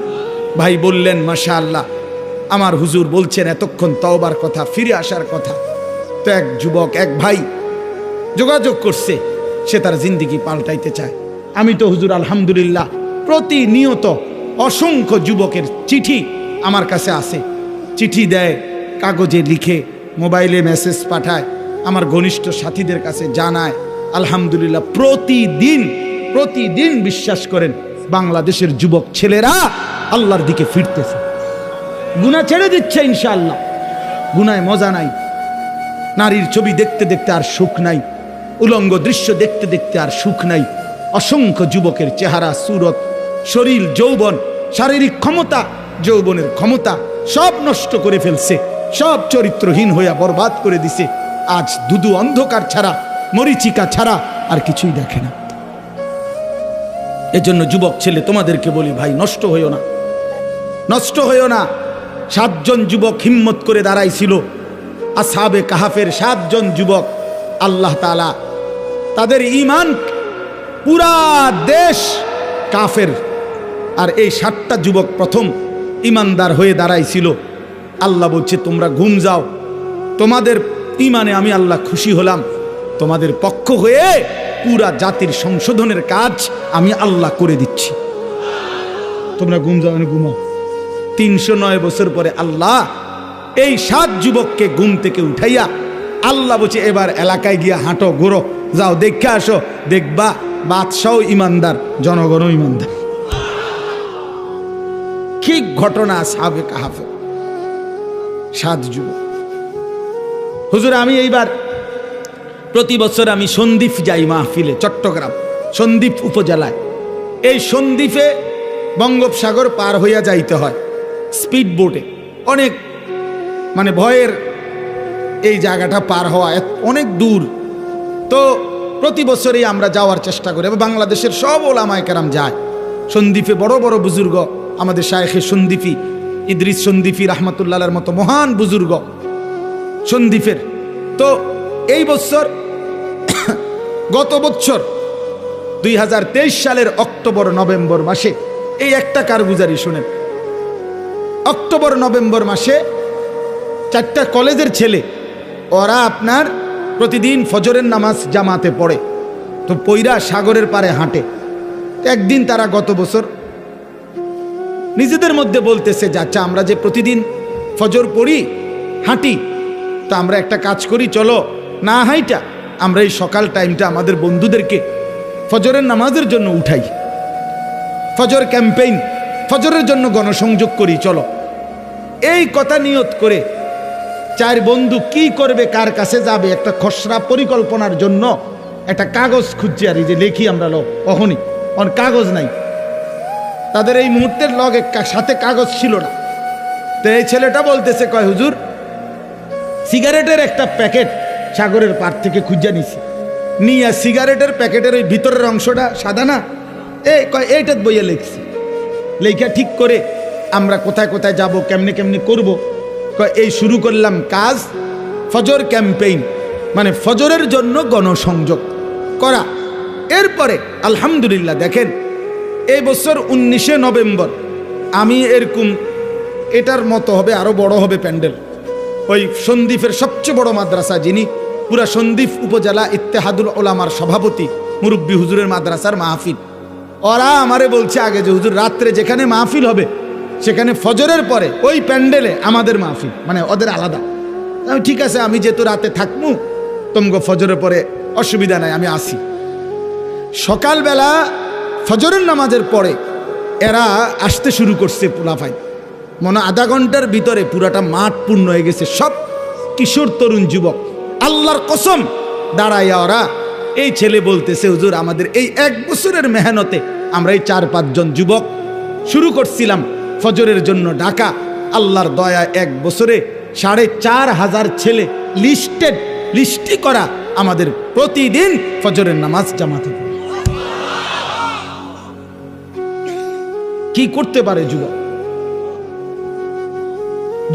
ভাই বললেন মাশাআল্লাহ, আমার হুজুর বলছেন এতক্ষণ তওবার কথা, ফিরে আসার কথা। তো এক যুবক, এক ভাই যোগাযোগ করছে, সে তার জিন্দেগি পাল্টাইতে চায়। আমি তো হুজুর আলহামদুলিল্লাহ প্রতিনিয়ত অসংখ্য যুবকের চিঠি আমার কাছে আসে, চিঠি দেয়, কাগজে লিখে, মোবাইলে মেসেজ পাঠায়, আমার ঘনিষ্ঠ সাথীদের কাছে জানায়। আলহামদুলিল্লাহ প্রতিদিন বিশ্বাস করেন বাংলাদেশের যুবক ছেলেরা আল্লাহর দিকে ফিরতেছে, গুনাহ ছেড়ে দিচ্ছে ইনশাআল্লাহ। গুনায় মজা নাই, নারীর ছবি দেখতে দেখতে আর সুখ নাই, উলঙ্গ দৃশ্য দেখতে দেখতে আর সুখ নাই। অসংখ্য যুবকের চেহারা, সুরত, শরীর, যৌবন, শারীরিক ক্ষমতা, যৌবনের ক্ষমতা সব নষ্ট করে ফেলছে, সব চরিত্রহীন হইয়া বরবাদ করে দিছে। আজ দুদু অন্ধকার ছাড়া, মরিচিকা ছাড়া আর কিছুই দেখে না। এজন্য যুবক ছেলে তোমাদেরকে বলি, ভাই নষ্ট হইও না, নষ্ট হইও না। 7 জন যুবক হিম্মত করে দাঁড়াইছিল, আসহাবে কাহাফের 7 জন যুবক। আল্লাহ তাআলা তাদের ঈমান, পুরা দেশ কাফের, আর এই 7টা যুবক প্রথম ঈমানদার হয়ে দাঁড়াইছিল। আল্লাহ বলছে তোমরা ঘুম যাও, তোমাদের ঈমানে আমি আল্লাহ খুশি হলাম, তোমাদের পক্ষ হয়ে পুরা জাতির সংশোধনের কাজ আমি আল্লাহ করে দিচ্ছি। তোমরা ঘুম যাও, ঘুমাও। 309 বছর পরে আল্লাহ এই 7 যুবককে ঘুম থেকে উঠাইয়া আল্লাহ বলছে এবার এলাকায় গিয়া হাঁটো, ঘোরো, যাও, দেখে আসো, দেখবা বাদশাও ইমানদার, জনগণও ইমানদার। ঠিক ঘটনা আসহাবে কাহাফে 7 যুবক। হুজুর আমি এইবার প্রতি বছর আমি সন্দ্বীপ যাই মাহফিলে, চট্টগ্রাম সন্দ্বীপ উপজেলায়। এই সন্দ্বীপে বঙ্গোপসাগর পার হইয়া যাইতে হয় স্পিড বোটে, অনেক মানে ভয়ের এই জায়গাটা পার হওয়া অনেক দূর। তো প্রতি বছরই আমরা যাওয়ার চেষ্টা করি, বাংলাদেশের সব ওলামায়ে কেরাম যায় সন্দ্বীপে। বড় বড় বুজুর্গ, আমাদের শায়েখে সন্দ্বীপি ইদ্রিস সন্দ্বীপি রাহমাতুল্লাহর মতো মহান বুজুর্গ সন্দ্বীপের। তো এই বছর গত বছর 2023 সালের অক্টোবর নভেম্বর মাসে এই একটা কারগুজারি শুনেন। অক্টোবর নভেম্বর মাসে 4টা কলেজের ছেলে, ওরা আপনার প্রতিদিন ফজরের নামাজ জামাতে পড়ে, তো পইরা সাগরের পারে হাঁটে। একদিন তারা গত বছর নিজেদের মধ্যে বলতেছে যে আচ্ছা আমরা যে প্রতিদিন ফজর পড়ি, হাঁটি, তা আমরা একটা কাজ করি, চলো না হাইটা আমরা এই সকাল টাইমটা আমাদের বন্ধুদেরকে ফজরের নামাজের জন্য উঠাই, ফজর ক্যাম্পেইন, ফজরের জন্য গণসংযোগ করি, চলো। এই কথা নিয়ত করে 4 বন্ধু কি করবে, কার কাছে যাবে, একটা খসড়া পরিকল্পনার জন্য একটা কাগজ খুঁজছে, আর এই যে লেখি আমরা অহনি অন কাগজ নাই তাদের, এই মুহূর্তের লগে সাথে কাগজ ছিল না। তো এই ছেলেটা বলতেছে, কয় হুজুর সিগারেটের একটা প্যাকেট সাগরের পার থেকে খুঁজে নিছি, নিয়ে সিগারেটের প্যাকেটের ওই ভিতরের অংশটা সাদা না, কয় এইটাত বইয়ে লিখছি, লেখা ঠিক করে আমরা কোথায় কোথায় যাব, কেমনে কেমনে করব। কয় এই শুরু করলাম কাজ, ফজর ক্যাম্পেইন, মানে ফজরের জন্য গণসংযোগ করা। এরপরে আলহামদুলিল্লাহ দেখেন এই বছর 19শে নভেম্বর আমি এরকম এটার মতো হবে, আরো বড় হবে প্যান্ডেল, ওই সন্দ্বীপের সবচেয়ে বড় মাদ্রাসা, যিনি পুরা সন্দ্বীপ উপজেলা ইত্তেহাদুল ওলামার সভাপতি, মুরব্বী হুজুরের মাদ্রাসার মাহফিল। ওরা আমারে বলছে আগে যে হুজুর রাত্রে যেখানে মাহফিল হবে সেখানে ফজরের পরে ওই প্যান্ডেলে আমাদের মাহফিল, মানে ওদের আলাদা। আমি ঠিক আছে, আমি যেহেতু রাতে থাকবো তোমগো ফজরের পরে অসুবিধা নাই, আমি আসি। সকালবেলা ফজরের নামাজের পরে এরা আসতে শুরু করছে, পোলাফাই মনে আধা ঘন্টার ভিতরে পুরাটা মাঠ পূর্ণ হয়ে গেছে, সব কিশোর তরুণ যুবক। আল্লাহর কসম দাঁড়াইয়া ওরা, এই ছেলে বলতেছে হুজুর আমাদের এই 1 বছরের মেহনতে আমরা এই 4-5 জন যুবক শুরু করছিলাম ফজরের জন্য ডাকা। আল্লাহর দয়া 1 বছরে 4,500 ছেলে লিস্টি করা আমাদের প্রতিদিন ফজরের নামাজ জামাতে পড়ে। কি করতে পারে যুবক?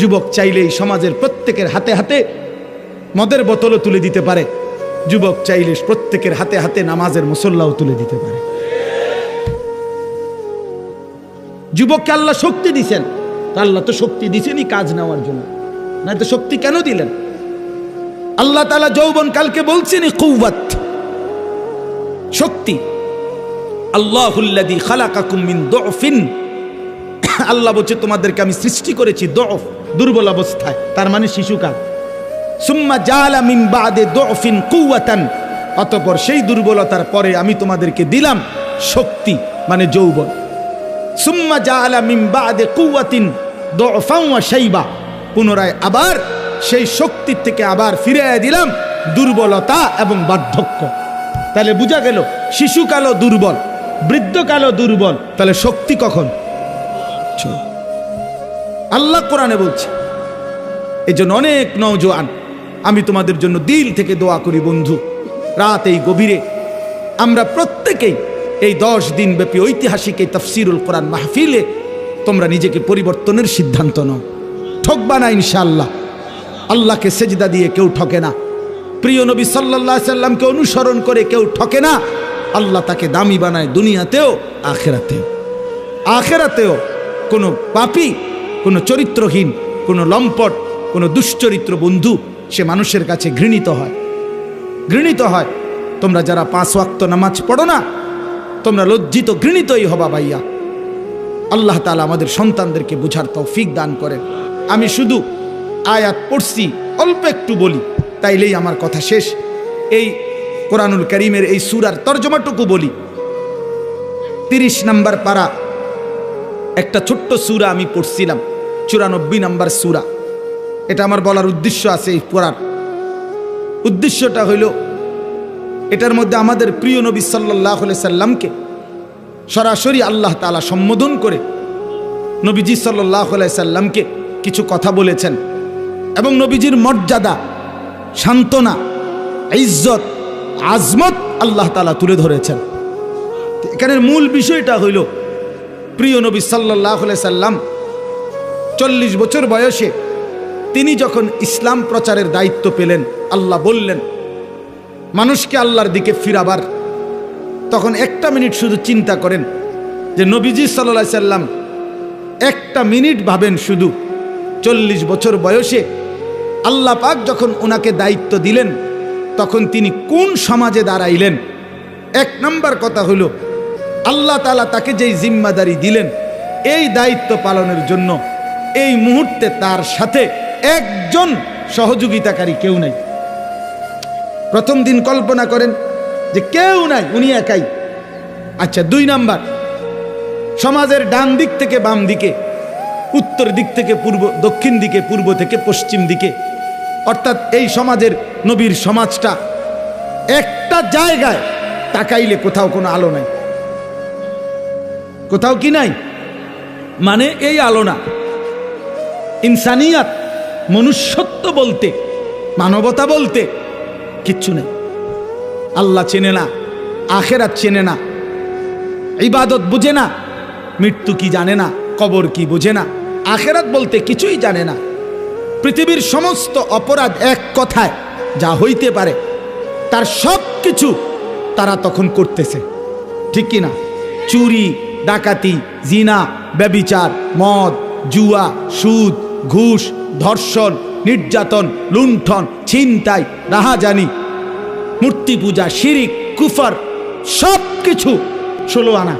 যুবক চাইলে এই সমাজের প্রত্যেকের হাতে হাতে মদের বোতলও তুলে দিতে পারে, যুবক চাইলে প্রত্যেকের হাতে হাতে নামাজের মুসল্লাও তুলে দিতে পারে। যুবককে আল্লাহ শক্তি দিছেন, আল্লাহ তো শক্তি দিছেনই কাজ নেওয়ার জন্য, না তো শক্তি কেন দিলেন? আল্লাহ তাআলা যৌবন কালকে বলছেন কুওয়াত, শক্তি। আল্লাহুল্লাযী খালাকাকুম মিন দুফিন, আল্লাহ বলছে তোমাদেরকে আমি সৃষ্টি করেছি দুফ, দুর্বল অবস্থায়, তার মানে শিশুকাল। সুম্মা জাআলা মিন বাদে দুফিন কুওয়াতান, অতঃপর সেই দুর্বলতার পরে আমি তোমাদেরকে দিলাম শক্তি, মানে যৌবন। সুম্মা জাআলা মিন বা'দি কুওয়াতিন দু'ফান ওয়া শাইবা, পুনরায় আবার সেই শক্তির থেকে আবার ফিরিয়ে দিলাম দুর্বলতা এবং বার্ধক্য। তাহলে বোঝা গেল শিশুকালও দুর্বল, বৃদ্ধকালও দুর্বল, তাহলে শক্তি কখন? আল্লাহ কোরআনে বলছে। এই জন্য অনেক নওজোয়ান, আমি তোমাদের জন্য দিল থেকে দোয়া করি বন্ধু, রাত এই গভীরে আমরা প্রত্যেকেই এই 10 দিন ব্যাপী ঐতিহাসিক এই তাফসীরুল কোরআন মাহফিলে তোমরা নিজেকে পরিবর্তনের সিদ্ধান্ত নাও। ঠকবা না ইনশাআল্লাহ। আল্লাহকে সেজদা দিয়ে কেউ ঠকে না, প্রিয় নবী সাল্লাল্লাহু আলাইহি সাল্লামকে অনুসরণ করে কেউ ঠকে না। আল্লাহ তাকে দামি বানায় দুনিয়াতেও আখিরাতেও। আখিরাতেও কোনো পাপী, কোনো চরিত্রহীন, কোনো লম্পট, কোনো দুশ্চরিত্র বন্ধু সে মানুষের কাছে ঘৃণিত হয়, ঘৃণিত হয়। তোমরা যারা 5 ওয়াক্ত নামাজ পড়ো না, তোমরা লজ্জিত ঘৃণিতই হবা ভাইয়া। আল্লাহ তাআলা আমাদের সন্তানদেরকে বুঝার তৌফিক দান করেন। আমি শুধু আয়াত পড়ছি, অল্প একটু বলি, তাইলেই আমার কথা শেষ। এই কোরআনুল কারীমের এই সূরার তরজমাটুকু বলি। 30 নম্বর পারা একটা ছোট্ট সূরা আমি পড়ছিলাম, 94 নম্বর সূরা। এটা আমার বলার উদ্দেশ্য আছে। এই পড়ার উদ্দেশ্যটা হইল, এটার মধ্যে আমাদের প্রিয় নবী সাল্লাল্লাহু আলাইহি সাল্লামকে সরাসরি আল্লাহ তাআলা সম্বোধন করে নবীজি সাল্লাল্লাহু আলাইহি সাল্লামকে কিছু কথা বলেছেন এবং নবীজির মর্যাদা, সান্ত্বনা, ইজ্জত, আজমত আল্লাহ তাআলা তুলে ধরেছেন। এখানের মূল বিষয়টা হইল, প্রিয় নবী সাল্লাল্লাহু আলাইহি সাল্লাম 40 বছর বয়সে তিনি যখন ইসলাম প্রচারের দায়িত্ব পেলেন, আল্লাহ বললেন মানুষকে আল্লাহর দিকে ফিরাবার, তখন একটা মিনিট শুধু চিন্তা করেন যে নবীজি সাল্লাল্লাহু আলাইহি সাল্লাম একটা মিনিট ভাবেন, শুধু 40 বছর বয়সে আল্লাহ পাক যখন ওনাকে দায়িত্ব দিলেন তখন তিনি কোন সমাজে দাঁড়াইলেন। 1 নম্বর কথা হলো, আল্লাহ তাআলা তাকে যেই জিম্মাদারি দিলেন এই দায়িত্ব পালনের জন্য এই মুহূর্তে তার সাথে একজন সহযোগিতাকারী কেউ নাই। প্রথম দিন কল্পনা করেন যে কেউ নাই, উনি একাই। আচ্ছা, 2 নাম্বার, সমাজের ডান দিক থেকে বাম দিকে, উত্তর দিক থেকে পূর্ব, দক্ষিণ দিকে, পূর্ব থেকে পশ্চিম দিকে, অর্থাৎ এই সমাজের নবীর সমাজটা একটা জায়গায় তাকাইলে কোথাও কোনো আলো নাই। কোথাও কি নাই? মানে এই আলো না। ইনসানিয়াত, মনুষ্যত্ব বলতে, মানবতা বলতে কিচ্ছু নেই। আল্লাহ চেনে না, আখেরাত চেনে না, ইবাদত বুঝে না, মৃত্যু কি জানে না, কবর কি বুঝে না, আখেরাত বলতে কিছুই জানে না। পৃথিবীর সমস্ত অপরাধ এক কথায় যা হইতে পারে তার সব কিছু তারা তখন করতেছে, ঠিক কি না? চুরি, ডাকাতি, জিনা, ব্যভিচার, মদ, জুয়া, সুদ, ঘুষ, ধর্ষণ, নির্যাতন, লুণ্ঠন, ছিনতাই, রাহাজানি, মূর্তি পূজা, শিরিক, কুফর, সব কিছু 16 আনা।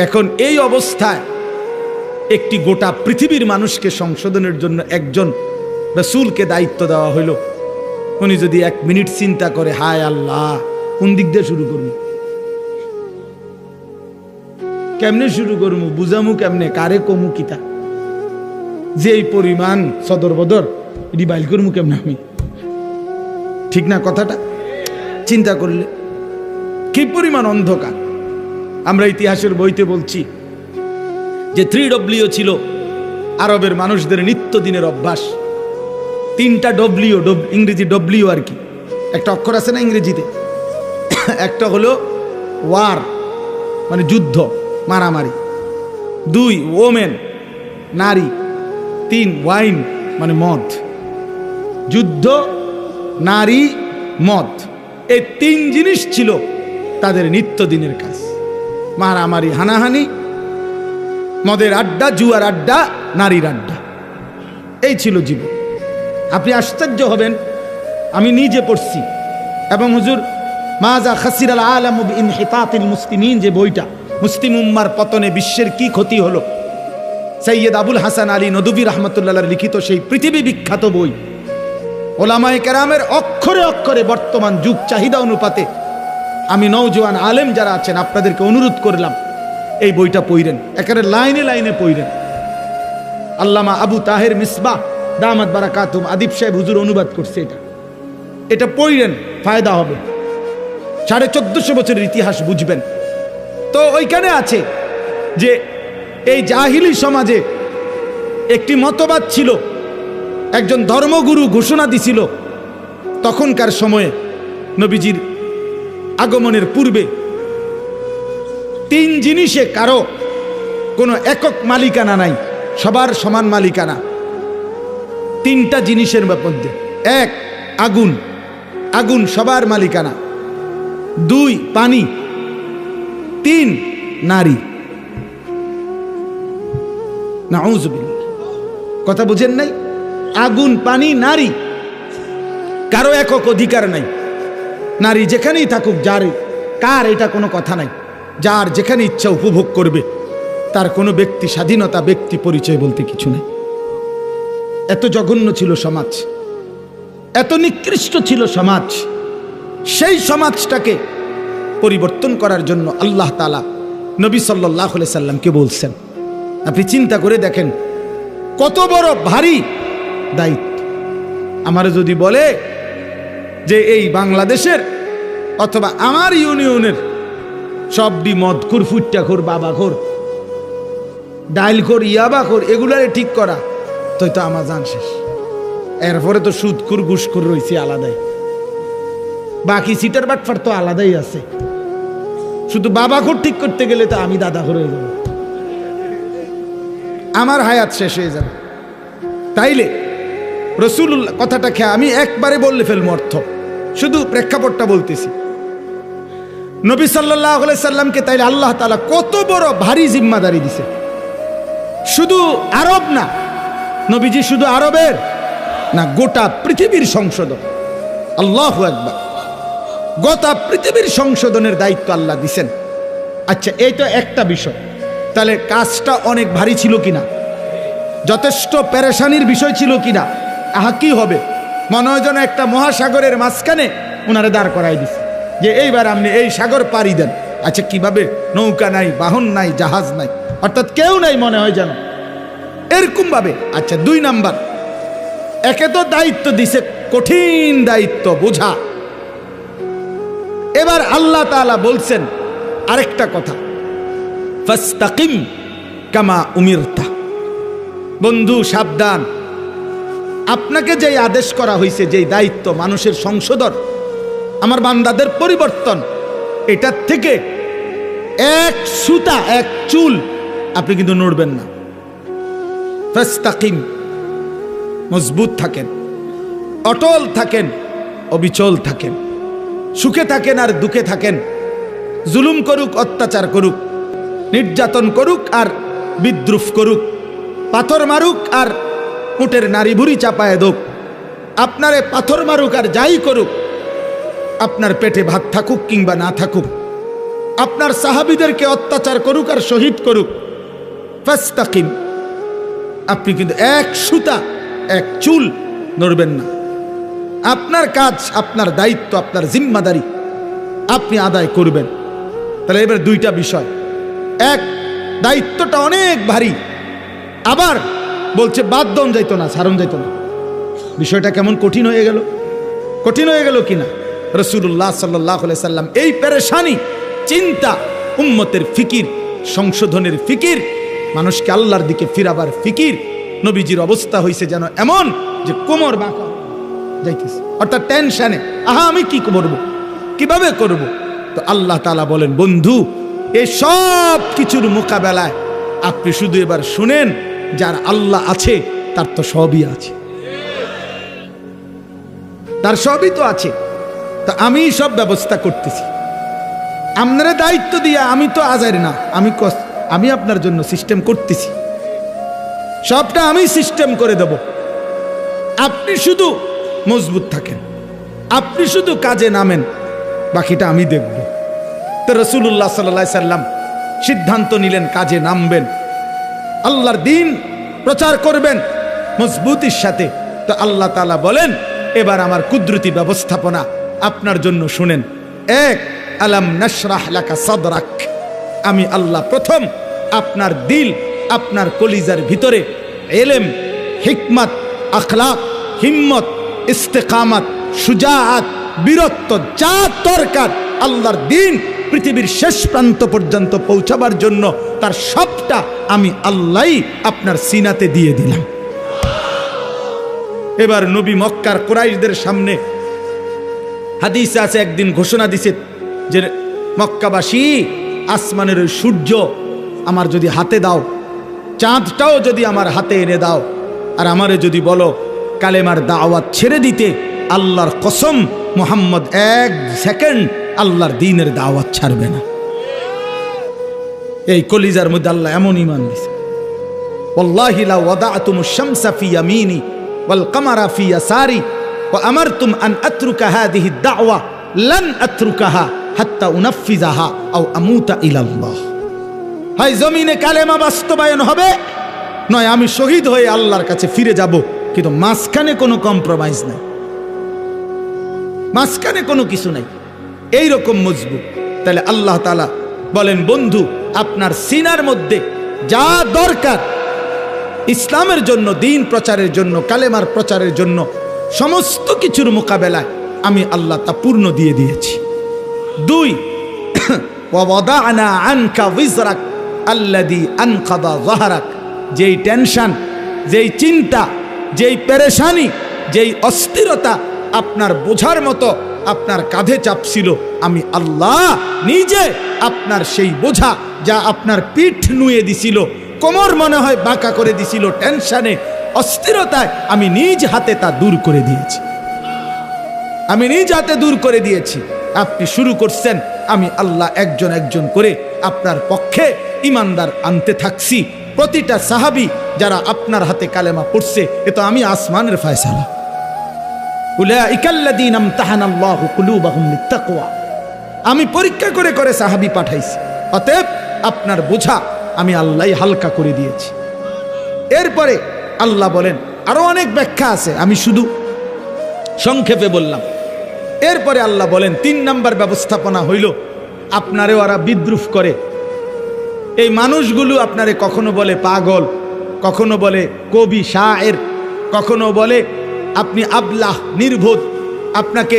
এখন এই অবস্থায় একটি গোটা পৃথিবীর মানুষকে সংশোধনের জন্য একজন রাসূলকে দায়িত্ব দেওয়া হইল। উনি যদি 1 মিনিট চিন্তা করে, হায় আল্লাহ, কোন দিক দিয়ে শুরু করবো, কেমনে শুরু করবো, বুঝামু কেমনে, কারে কমু কিতা, যে এই পরিমাণ সদর বদর এটি বাইল করবো কেমনে আমি, ঠিক না কথাটা? চিন্তা করলে কি পরিমাণ অন্ধকার। আমরা ইতিহাসের বইতে বলছি যে 3W ছিল আরবের মানুষদের নিত্যদিনের অভ্যাস। 3টা W, ইংরেজি W আর কি, একটা অক্ষর আছে না ইংরেজিতে, একটা হলো ওয়ার মানে যুদ্ধ, মারামারি, 2 ওমেন নারী, 3 ওয়াইন মানে মদ। যুদ্ধ, নারী, মদ, এই 3 জিনিস ছিল তাদের নিত্যদিনের কাজ। মারামারি, হানাহানি, মদের আড্ডা, জুয়ার আড্ডা, নারীর আড্ডা, এই ছিল জীবন। আপনি আশ্চর্য হবেন, আমি নিজে পড়ছি এবং হুজুর মাজা খাসিরাল আলামু বিইনহিতাতিল মুসলিমিন, যে বইটা মুসলিম উম্মার পতনে বিশ্বের কি ক্ষতি হলো, সৈয়দ আবুল হাসান আলী নদভী রাহমাতুল্লাহ লিখিত সেই পৃথিবী বিখ্যাত বই। ওলামায়ে কেরামের অক্ষরে অক্ষরে বর্তমান যুগ চাহিদা অনুপাতে আমি নওজোয়ান আলেম যারা আছেন আপনাদেরকে অনুরোধ করলাম, এই বইটা পড়েন, একেবারে লাইনে লাইনে পড়েন। আল্লামা আবু তাহের মিসবাহ দামাত বারাকাতুম আদিব সাহেব হুজুর অনুবাদ করছে। এটা পড়েন, ফায়দা হবে। 1450 বছরের ইতিহাস বুঝবেন। তো ওইখানে আছে যে এই জাহিলি সমাজে একটি মতবাদ ছিল, একজন ধর্মগুরু ঘোষণা দিছিল তখনকার সময়ে নবীজির আগমনের পূর্বে 3 জিনিসে কারো কোনো একক মালিকানা নাই, সবার সমান মালিকানা। 3টা জিনিসের মধ্যে, 1 আগুন, আগুন সবার মালিকানা, 2 পানি, 3 নারী। নাউযুবিল্লাহ, কথা বুঝেন নাই? আগুন, পানি, নারী, কারো একক অধিকার নাই। নারী যেখানেই থাকুক, যার কার এটা কোনো কথা নাই, যার যেখানে ইচ্ছা উপভোগ করবে, তার কোনো ব্যক্তি স্বাধীনতা, ব্যক্তি পরিচয় বলতে কিছু নেই। এত জঘন্য ছিল সমাজ, এত নিকৃষ্ট ছিল সমাজ। সেই সমাজটাকে পরিবর্তন করার জন্য আল্লাহ তাআলা নবী সাল্লাল্লাহু আলাইহি সাল্লামকে বলছেন। আপনি চিন্তা করে দেখেন কত বড় ভারী দায়িত্ব। আমার যদি বলে যে এই বাংলাদেশের অথবা আমার ইউনিয়নের সবডি মদখোর, ফুট্টাখোর, বাবাখোর, ডাইলখোর, ইয়াবাখোর, এগুলারে ঠিক করা, তো আমার জান শেষ। এরপরে তো সুদখোর, ঘুষখোর রয়েছে আলাদাই, বাকি সিটার বাটফার তো আলাদাই আছে। শুধু বাবাখোর ঠিক করতে গেলে তো আমি দাদাখোর হয়ে যাব, আমার হায়াত শেষ হয়ে যাবে। তাইলে রাসূলুল্লাহ কথাটা খেয়ে আমি একবারে বললে ফেলবো অর্থ, শুধু প্রেক্ষাপটটা বলতেছি। নবী সাল্লাল্লাহু আলাইহি সাল্লামকে তাইলে আল্লাহ তাআলা কত বড় ভারী জিম্মাদারি দিছে। শুধু আরব না, নবীজি শুধু আরবের না, গোটা পৃথিবীর সংশোধন। আল্লাহু আকবার, গোটা পৃথিবীর সংশোধনের দায়িত্ব আল্লাহ দিছেন। আচ্ছা, এই তো একটা বিষয়। তাহলে কাজটা অনেক ভারী ছিল কিনা, যথেষ্ট পেরেশানির বিষয় ছিল কিনা? কি হবে, মনে হয় যেন একটা মহাসাগরের মাঝখানে ওনারে দাঁড় করাই দিছে যে এইবার আপনি এই সাগর পাড়ি দেন। আচ্ছা, কিভাবে? নৌকা নাই, বাহন নাই, জাহাজ নাই, অর্থাৎ কেউ নাই, মনে হয় যেন এরকম ভাবে। আচ্ছা, 2 নাম্বার, একে তো দায়িত্ব দিছে, কঠিন দায়িত্ব বোঝা। এবার আল্লাহ তাআলা বলছেন আরেকটা কথা, ফাস্তাকিম কামা উমিরতা। বন্ধু সাবধান, আপনাকে যেই আদেশ করা হয়েছে, যেই দায়িত্ব মানুষের সংশোধন, আমার বান্দাদের পরিবর্তন, এটার থেকে এক সুতা, এক চুল আপনি কিন্তু নড়বেন না। ফাস্তাকিম, মজবুত থাকেন, অটল থাকেন, অবিচল থাকেন, সুখে থাকেন আর দুঃখে থাকেন, জুলুম করুক, অত্যাচার করুক, নির্যাতন করুক আর বিদ্রুপ করুক, পাথর মারুক আর উটের নারী ভুড়ি চাপায় দোক, আপনারে পাথর মারুক আর যাই করুক, আপনার পেটে ভাত থাকুক কিংবা না থাকুক, আপনার সাহাবীদেরকে অত্যাচার করুক আর শহীদ করুক, ফাস্তাকিম, আপনি কিন্তু এক সুতা, এক চুল নড়বেন না। আপনার কাজ, আপনার দায়িত্ব, আপনার জিম্মাদারি আপনি আদায় করবেন। তাহলে এবার 2টা বিষয়, এক, দায়িত্বটা অনেক ভারী, আবার বলছে বাদন যাইতো না, সারণ যাইতো না। বিষয়টা কেমন কঠিন হয়ে গেল, কঠিন হয়ে গেল কিনা? রাসূলুল্লাহ সাল্লাল্লাহু আলাইহি সাল্লাম এই পেরেশানি, চিন্তা, উম্মতের ফিকির, সংশোধনের ফিকির, মানুষকে আল্লাহর দিকে ফিরাবার ফিকির, নবীজির অবস্থা হয়েছে যেন এমন যে কোমর বাঁকা যাইতেছে, অর্থাৎ টেনশনে, আমি কি করব, কিভাবে করব? তো আল্লাহ তাআলা বলেন, বন্ধু এই সব কিছুর মোকাবেলায় আপনি শুধু এবার শুনেন, যার আল্লাহ আছে তার তো সবই আছে, তার সবই তো আছে। তা আমি সব ব্যবস্থা করতেছি, আপনারা দায়িত্ব দিয়া, আমি তো আজার না, আমি আপনার জন্য সিস্টেম করতেছি, সবটা আমি সিস্টেম করে দেব। আপনি শুধু মজবুত থাকেন, আপনি শুধু কাজে নামেন, বাকিটা আমি দেখব। তো রাসূলুল্লাহ সাল্লাল্লাহু আলাইহি সাল্লাম সিদ্ধান্ত নিলেন কাজে নামবেন, আল্লাহর দ্বীন প্রচার করবেন মজবুতির সাথে। তো আল্লাহ তাআলা বলেন, এবার আমার কুদরতি ব্যবস্থাপনা আপনার জন্য শুনেন। 1, আলাম নাশরাহ লাকা সাদরাক, আমি আল্লাহ প্রথম আপনার দিল, আপনার কলিজার ভিতরে এলেম, হিকমত, আখলাক, হিম্মত, ইস্তেকামত, সুজাআত, বীরত্ব যা দরকার আল্লাহর দিন পৃথিবীর শেষ প্রান্ত পর্যন্ত পৌঁছাবার জন্য তার সবটা আমি আল্লাহই আপনার সিনাতে দিয়ে দিলাম। এবার নবী মক্কার কুরাইশদের সামনে, হাদিসে আছে, একদিন ঘোষণা দিছে যে মক্কাবাসী, আসমানের ওই সূর্য আমার যদি হাতে দাও, চাঁদটাও যদি আমার হাতে এনে দাও, আর আমারে যদি বলো কালেমার দাওয়াত ছেড়ে দিতে, আল্লাহর কসম মুহাম্মদ এক সেকেন্ড আল্লাহর দ্বীনের দাওয়াত ছাড়বে না। এই কলিজার মধ্যে আল্লাহ এমন ঈমান দিয়েছে, ওয়াল্লাহি লা ওয়াদাতুমুশ শামসা ফি ইয়ামিনি ওয়াল কামারা ফি ইয়াসারি ওয়া আমারতুম আন আতরুকা হাযিহি দাওয়া লান আতরুকাহা হাত্তা উনাফিজাহা আও আমুতা ইলাল্লাহ। হয় জমিনে কালেমা বাস্তবায়ন হবে, নয় আমি শহীদ হয়ে আল্লাহর কাছে ফিরে যাব, কিন্তু মাঝখানে কোনো কম্প্রোমাইজ নাই, মাঝখানে কোনো কিছু নাই, এইরকম মজবুত। তাহলে আল্লাহ তাআলা বলেন, বন্ধু আপনার সিনার মধ্যে যা দরকার ইসলামের জন্য, দ্বীন প্রচারের জন্য, কালেমার প্রচারের জন্য, সমস্ত কিছুর মোকাবেলায় আমি আল্লাহ তা পূর্ণ দিয়ে দিয়েছি। দুই, ওয়াদানা আনকা উযরাক আল্লাযী আনকাদা যাহরাক, যেই টেনশন, যেই চিন্তা, যেই পেরেশানি, যেই অস্থিরতা আপনার বোঝার মতো আপনার কাঁধে চাপছিল, আমি আল্লাহ নিজে আপনার সেই বোঝা, যা আপনার পিঠ নুয়ে দিছিল, কোমর মনে হয় বাঁকা করে দিছিল টেনশনে, অস্থিরতায়, আমি নিজ হাতে তা দূর করে দিয়েছি, আমি নিজ হাতে দূর করে দিয়েছি। আপনি শুরু করছেন, আমি আল্লাহ একজন একজন করে আপনার পক্ষে ইমানদার আনতে থাকছি। প্রতিটা সাহাবী যারা আপনার হাতে কালেমা পড়ছে, এ তো আমি আসমানের ফয়সালা। উলাইকাল্লাযীনা ইমতাহানাল্লাহু কুলুবাহুম লিত্তাকওয়া, আমি পরীক্ষা করে করে সাহাবী পাঠাইছি, অতএব আপনার বোঝা আমি আল্লাহই হালকা করে দিয়েছি। এরপরে আল্লাহ বলেন, আরো অনেক ব্যাখ্যা আছে, আমি শুধু সংক্ষেপে বললাম। এরপরে আল্লাহ বলেন, 3 নাম্বার ব্যবস্থাপনা হইল, আপনারে ওরা বিদ্রুপ করে। এই মানুষগুলো আপনারে কখনো বলে পাগল, কখনো বলে কবি শায়ের, কখনো বলে আপনি আবলাহ, নির্বোধ, আপনাকে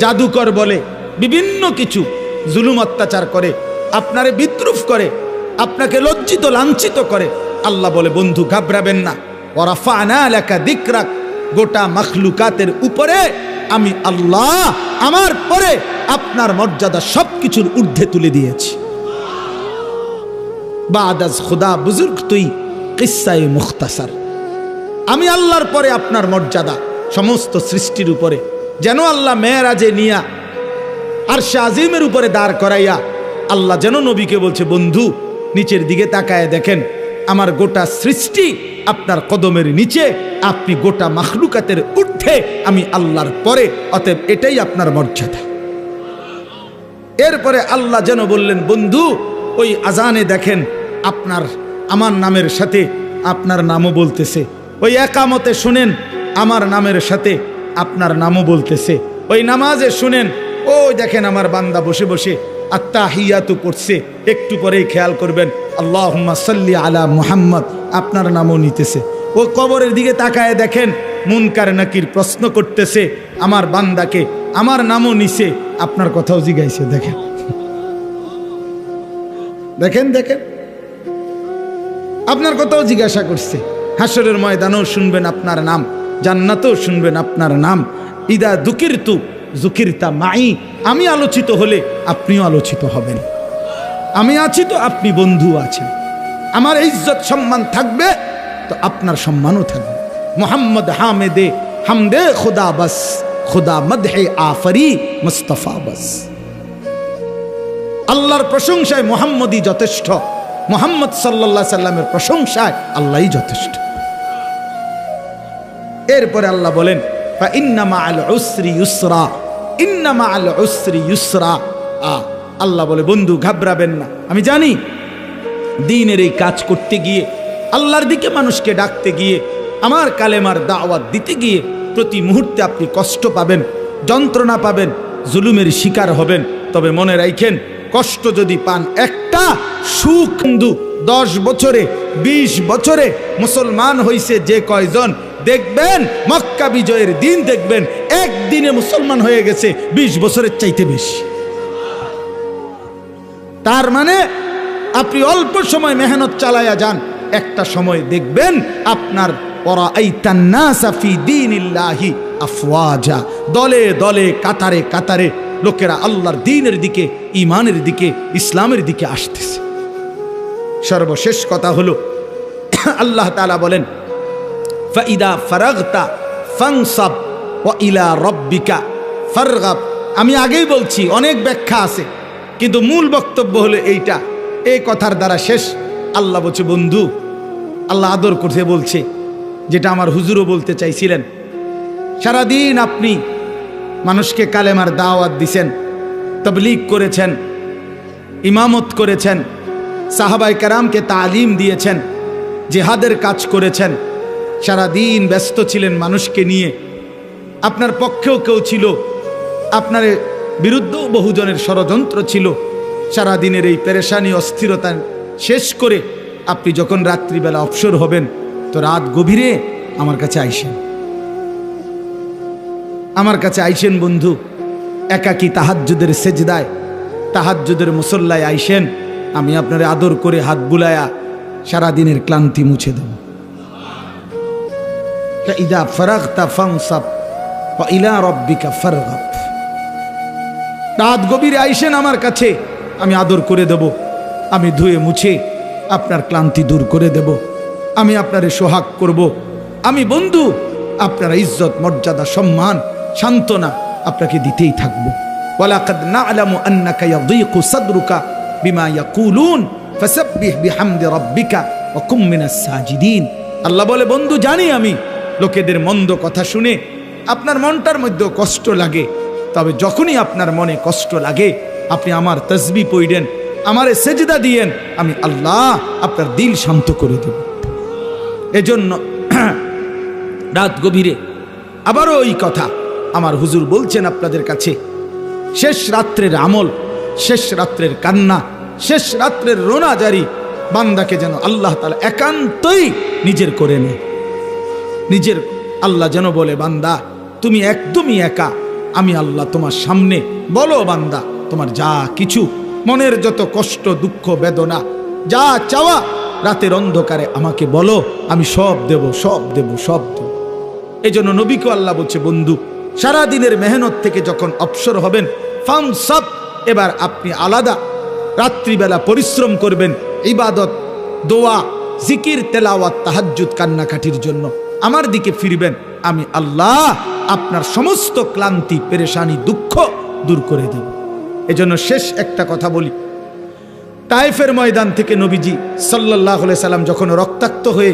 জাদুকর বলে, বিভিন্ন কিছু জুলুম অত্যাচার করে, আপনারে বিদ্রুপ করে, আপনাকে লজ্জিত লাঞ্ছিত করে। আল্লাহ বলে, বন্ধু ঘাবড়াবেন না, ওয়ারাফা'না লাকা যিকরাক, গোটা মাখলুকাতের উপরে আমি আল্লাহ আমার পরে আপনার মর্যাদা সবকিছুর ঊর্ধ্বে তুলে দিয়েছি। বাদাজ খুদা বুজুর্গ তুই কিস্সায়ে মুখতাসার, আমি আল্লাহর পরে আপনার মর্যাদা সমস্ত সৃষ্টির উপরে। যেন আল্লাহ মেরাজে নিয়া আরশে আজিমের উপরে দাঁড় করাইয়া আল্লাহ যেন নবীকে বলছে, বন্ধু নিচের দিকে তাকায় দেখেন, আমার গোটা সৃষ্টি আপনার কদমের নিচে, আপনি গোটা মাখলুকাতের ঊর্ধ্বে, আমি আল্লাহর পরে, অতএব এটাই আপনার মর্যাদা। এরপরে আল্লাহ যেন বললেন, বন্ধু ওই আজানে দেখেন আপনার আমার নামের সাথে আপনার নামও বলতেছে, ওই একামতে শুনেন আমার নামের সাথে আপনার নামও বলতেছে, ওই নামাজে শুনেন, ওই দেখেন আমার বান্দা বসে বসে আত্তাহিয়াতু পড়ছে, একটু পরেই খেয়াল করবেন আল্লাহুম্মা সাল্লি আলা মুহাম্মদ, আপনার নামও নিতেছে। ও কবরের দিকে তাকায় দেখেন, মুনকার নাকির প্রশ্ন করতেছে আমার বান্দাকে, আমার নামও নিছে, আপনার কথাও জিগাইছে। দেখেন দেখেন দেখেন, আপনার কথাও জিজ্ঞাসা করছে। হাসরের ময়দানেও শুনবেন আপনার নাম, জান্নাতেও শুনবেন আপনার নাম। ইদা দুকিরতু জুকিরতা মাই, আমি আলোচিত হলে আপনিও আলোচিত হবেন। আমি আছি তো আপনি বন্ধু আছেন, আমার ইজ্জত সম্মান থাকবে তো আপনার সম্মানও থাকবে। মোহাম্মদ হামেদে হামদে খুদা বাস, খুদা মদহে আফরি মুস্তাফা বাস। আল্লাহর প্রশংসায় মোহাম্মদই যথেষ্ট, মোহাম্মদ সাল্লাল্লাহু আলাইহি সাল্লামের প্রশংসায় আল্লাহই যথেষ্ট। এরপরে আল্লাহ বলেন, ফা ইন্না মাআল উসরি ইউসরা, ইন্না মাআল উসরি ইউসরা। আল্লাহ বলে, বন্ধু ঘাবড়াবেন না, আমি জানি দ্বীনের এই কাজ করতে গিয়ে, আল্লাহর দিকে মানুষকে ডাকতে গিয়ে, আমার কালেমার দাওয়াত দিতে গিয়ে প্রতি মুহূর্তে আপনি কষ্ট পাবেন, যন্ত্রণা পাবেন, জুলুমের শিকার হবেন। তবে মনে রাখেন, কষ্ট যদি পান, একটা সুখ হিন্দু 10 বছরে 20 বছরে মুসলমান হইছে যে কয়জন, দেখবেন মক্কা বিজয়ের দিন দেখবেন একদিনে মুসলমান হয়ে গেছে 20 বছরের চাইতে বেশি। তার মানে আপনি অল্প সময় মেহনত চালায়া যান, একটা সময় দেখবেন আপনার ওয়ারাআইতান নাসা ফি দীনিল্লাহি আফওয়াজা, দলে দলে কাতারে কাতারে লোকেরা আল্লাহর দ্বীনের দিকে, ঈমানের দিকে, ইসলামের দিকে আসতেছে। সর্বশেষ কথা হলো আল্লাহ তাআলা বলেন ফাইদা ফারাগতা ফানসাব ওয়া ইলা রাব্বিকা ফারগাব। আমি আগেই বলছি, অনেক ব্যাখ্যা আছে, কিন্তু মূল বক্তব্য হলো এইটা। এই কথার দ্বারা শেষ। আল্লাহ বলছে, বন্ধু আল্লাহ আদর করতে বলছে, যেটা আমার হুজুরও বলতে চাইছিলেন। সারাদিন আপনি মানুষকে কালেমার দাওয়াত দিছেন, তাবলীগ করেছেন, ইমামত করেছেন, সাহাবায়ে কেরামকে তালিম দিয়েছেন, জিহাদের কাজ করেছেন, সারাদিন ব্যস্ত ছিলেন মানুষকে নিয়ে। আপনার পক্ষেও কেউ ছিল, আপনার বিরুদ্ধেও বহুজনের ষড়যন্ত্র ছিল। সারাদিনের এই পেরেশানি অস্থিরতা শেষ করে আপনি যখন রাত্রিবেলা অবসর হবেন, তো রাত গভীরে আমার কাছে আইসেন, আমার কাছে আইসেন বন্ধু। একাকী তাহাজ্জুদের সেজদায়, তাহাজ্জুদের মুসল্লায় আইসেন, আমি আপনার আদর করে হাত বুলায়া সারাদিনের ক্লান্তি মুছে দেব। ইদা ফারাগতা ফানসাব ওয়া ইলা রাব্বিকা ফারগাব। রাত গভীরে আইসেন আমার কাছে, আমি আদর করে দেব, আমি ধুয়ে মুছে আপনার ক্লান্তি দূর করে দেব, আমি আপনারে সোহাগ করব, আমি বন্ধু আপনার ইজ্জত মর্যাদা সম্মান সান্ত্বনা আপনাকে দিতেই থাকবো। ওয়ালাকাদ না'লামু আন্নাকা ইয়াযীকু সাদরুকা বিমা ইয়াকুলুন ফাসাব্বিহ বিহামদি রাব্বিকা ওয়া কুম মিনাস সাজিদিন। আল্লাহ বলে, বন্ধু জানি আমি লোকেদের মন্দ কথা শুনে আপনার মনটার মধ্যে কষ্ট লাগে, তবে যখনই আপনার মনে কষ্ট লাগে আপনি আমার তাসবিহ পড়েন, আমারে সেজদা দিয়েন, আমি আল্লাহ আপনার দিল শান্ত করে দেব। এজন্য রাত গভীরে আবারও ওই কথা আমার হুজুর বলছেন আপনাদের কাছে, শেষ রাত্রের আমল, শেষ রাত্রের কান্না, শেষ রাত্রের রোনা জারি বান্দাকে যেন আল্লাহ তাআলা একান্তই নিজের করে নেয়। নিজের আল্লাহ যেন বলে, বান্দা তুমি একদমই একা, আমি আল্লাহ তোমার সামনে, বলো বান্দা তোমার যা কিছু মনের যত কষ্ট দুঃখ বেদনা যা চাওয়া রাতের অন্ধকারে আমাকে বলো, আমি সব দেব, সব দেব, সব দেব। এই জন্য নবীকে আল্লাহ বলছে, বন্ধু সারাদিনের মেহনত থেকে যখন অবসর হবেন, ফানসাব, এবার আপনি আলাদা রাত্রিবেলা পরিশ্রম করবেন, ইবাদত, দোয়া, জিকির, তেলাওয়াত, তাহাজ্জুদ, কান্নাকাটির জন্য আমার দিকে ফিরবেন, আমি আল্লাহ আপনার সমস্ত ক্লান্তি পেরেশানি দুঃখ দূর করে দেব। এজন্য শেষ একটা কথা বলি, তায়েফের ময়দান থেকে নবীজি সাল্লাল্লাহু আলাইহি সাল্লাম যখন রক্তাক্ত হয়ে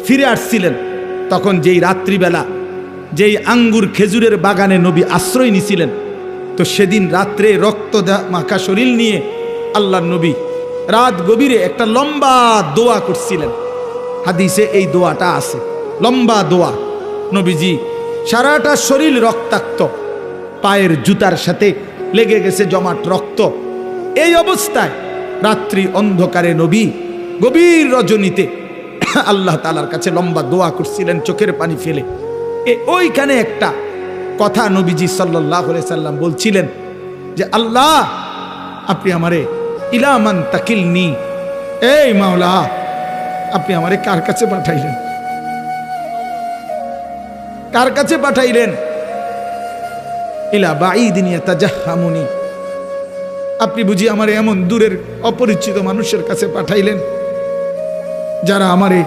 ফিরে আসছিলেন, তখন যেই রাত্রিবেলা যেই আঙ্গুর খেজুরের বাগানে নবী আশ্রয় নিছিলেন, তো সেদিন রাত্রে রক্ত মাখা শরীর নিয়ে আল্লাহর নবী রাত গভীরে একটা লম্বা দোয়া করছিলেন। হাদিসে এই দোয়াটা আছে, লম্বা দোয়া। নবীজি সারাটা শরীর রক্তাক্ত, পায়ের জুতার সাথে লেগে গেছে জমাট রক্ত। এই অবস্থায় রাত্রি অন্ধকারে নবী গভীর রজনীতে আল্লাহ তাআলার কাছে লম্বা দোয়া করছিলেন চোখের পানি ফেলে। ওইখানে একটা কথা নবীজি সাল্লাল্লাহু আলাইহি সাল্লাম বলছিলেন যে, আল্লাহ আপনি আমারে ইলা মান তাকিলনি, এই মাওলা আপনি আমারে কার কাছে পাঠাইলেন, কার কাছে পাঠাইলেন? ইলা বাঈদিন ইয়াতাজাহামুনি, আপনি বুঝি আমারে এমন দূরের অপরিচিত মানুষের কাছে পাঠাইলেন যারা আমারে,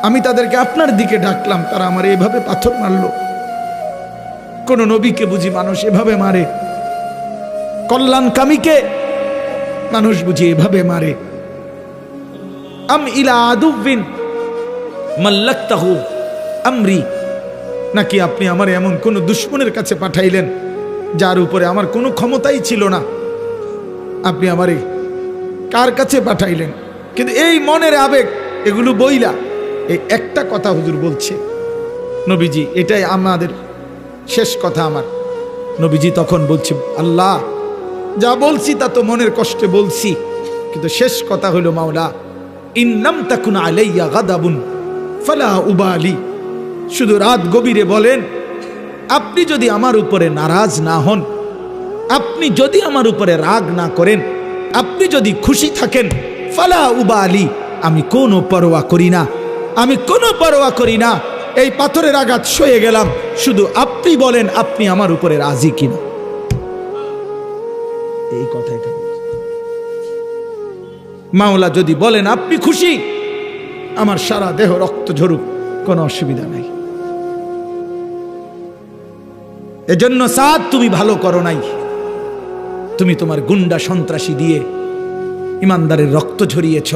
আমি তাদেরকে আপনার দিকে ডাকলাম, তারা আমারে এভাবে পাথর মারলো। কোন নবীকে বুঝি মানুষ এভাবে মারে? কল্যাণকামীকে মানুষ বুঝি এভাবে মারে? আম ইলা আদুবিন মাল্লাকতাহু আমরি, নাকি আপনি আমার এমন কোন দুশমনের কাছে পাঠাইলেন যার উপরে আমার কোনো ক্ষমতাই ছিল না? আপনি আমারে কার কাছে পাঠাইলেন? কিন্তু এই মনের আবেগ এগুলো বইলা এই একটা কথা হুজুর বলছে নবীজি, এটাই আমাদের শেষ কথা আমার। নবীজি তখন বলছে, আল্লাহ যা বলছি তা তো মনের কষ্টে বলছি, কিন্তু শেষ কথা হলো মাওলা ইন্নাম তাকুন আলাইয়া গাদাবুন ফালা উবালি। শুধু রাত গভীরে বলেন, আপনি যদি আমার উপরে নারাজ না হন, আপনি যদি আমার উপরে রাগ না করেন, আপনি যদি খুশি থাকেন, ফালা উবালি, আমি কোনো পরোয়া করি না, আমি কোনো পরোয়া করি না। এই পাথরের আঘাত সয়ে গেলাম, শুধু আপনি বলেন আপনি আমার উপরে রাজি কিনা। এই কথাটা মাওলা যদি বলেন আপনি খুশি, আমার সারা দেহ রক্ত ঝরুক, কোনো অসুবিধা নাই। এজন্য সাদ তুমি ভালো করো নাই, তুমি তোমার গুন্ডা সন্ত্রাসী দিয়ে ইমানদারের রক্ত ঝরিয়েছ,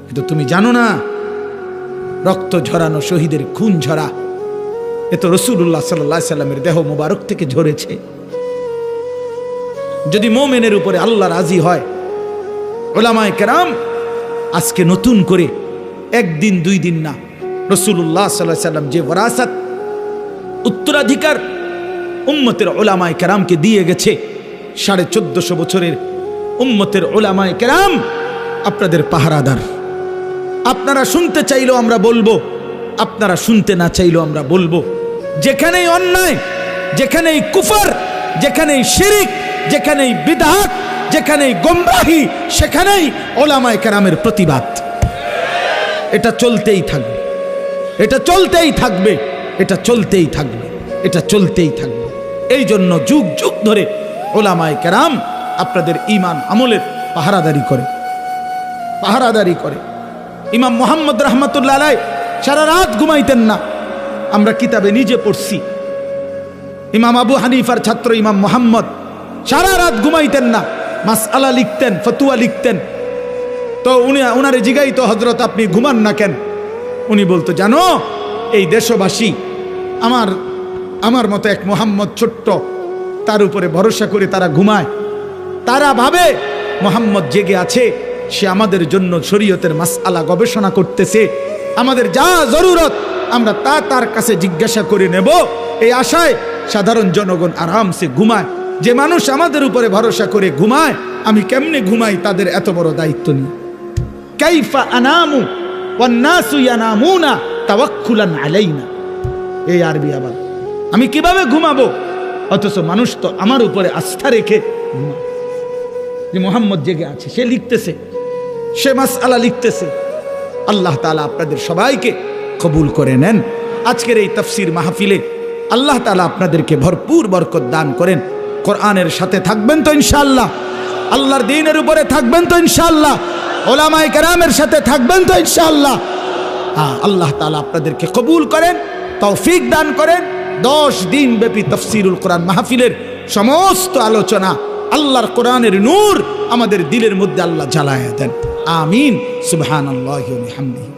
কিন্তু তুমি জানো না রক্ত ঝরানো শহীদের খুন ঝরা এ তো রাসূলুল্লাহ সাল্লাল্লাহু আলাইহি সাল্লামের দেহ মোবারক থেকে ঝরেছে। যদি মুমিনের উপরে আল্লাহ রাজি হয়, উলামায়ে কেরাম আজকে নতুন করে একদিন দুই দিন না, রাসূলুল্লাহ সাল্লাল্লাহু আলাইহি সাল্লাম যে ওয়ারাসাত উত্তরাধিকার উম্মতের উলামায়ে কেরামকে দিয়ে গেছে, 1450 বছরের উম্মতের উলামায়ে কেরাম আপনাদের পাহারাদার। আপনারা শুনতে চাইলেও আমরা বলবো, আপনারা শুনতে না চাইলেও আমরা বলবো, যেখানেই অন্যায়, যেখানেই কুফর, যেখানেই শিরিক, যেখানেই বিদআত, যেখানেই গোমরাহি, সেখানেই উলামায়ে কেরামের প্রতিবাদ। এটা চলতেই থাকবে, এটা চলতেই থাকবে, এটা চলতেই থাকবে, এটা চলতেই থাকবে। এই জন্য যুগ যুগ ধরে উলামায়ে কেরাম আপনাদের ঈমান আমলের পাহারাদারি করে, পাহারাদারি করে। ইমাম মুহাম্মদ রাহমাতুল্লাহ আলাইহি সারা রাত ঘুমাইতেন না, আমরা কিতাবে নিজে পড়ছি। ইমাম আবু হানিফার ছাত্র ইমাম মুহাম্মদ সারা রাত ঘুমাইতেন না, মাসআলা লিখতেন, ফতোয়া লিখতেন। তো উনারে জিগাইতো, হযরত আপনি ঘুমান না কেন? উনি বলতো, জানো এই দেশবাসী আমার মতো এক মুহাম্মদ ছোট্ট, তার উপরে ভরসা করে তারা ঘুমায়, তারা ভাবে মুহাম্মদ জেগে আছে, সে আমাদের জন্য শরীয়তের মাসআলা গবেষণা করতেছে, আমাদের যা জরুরত আমরা তা তার কাছে জিজ্ঞাসা করে নেব। এই আশায় সাধারণ জনগণ আরামসে ঘুমায়। যে মানুষ আমাদের উপরে ভরসা করে ঘুমায়, আমি কেমনে ঘুমাই তাদের এত বড় দায়িত্ব নিয়ে? কাইফা আনামু ওয়ান নাসু ইয়ানামুনা তাওয়াক্কুলান আলাইনা। এই আরবি আবার, আমি কিভাবে ঘুমাবো অথচ মানুষ তো আমার উপরে আস্থা রেখে ঘুমায়। যে মুহাম্মদ জেগে আছে, সে লিখতেছে, সে মাসআলা লিখতেছে। আল্লাহ তাআলা আপনাদের সবাইকে কবুল করে নেন। আজকের এই তাফসীর মাহফিলে আল্লাহ তাআলা আপনাদেরকে ভরপুর বরকত দান করেন। কোরআনের সাথে থাকবেন তো ইনশাআল্লাহ, আল্লাহর দ্বীনের উপরে থাকবেন তো ইনশাআল্লাহ, উলামায়ে কেরামের সাথে থাকবেন তো ইনশাআল্লাহ। আল্লাহ তাআলা আপনাদেরকে কবুল করেন, তৌফিক দান করেন। 10 দিন ব্যাপী তাফসীরুল কোরআন মাহফিলের সমস্ত আলোচনা আল্লাহর কোরআনের নূর আমাদের দিলের মধ্যে আল্লাহ জ্বালায়া দেন। আমিন। সুবহানাল্লাহি ওয়া বিহামদিহি।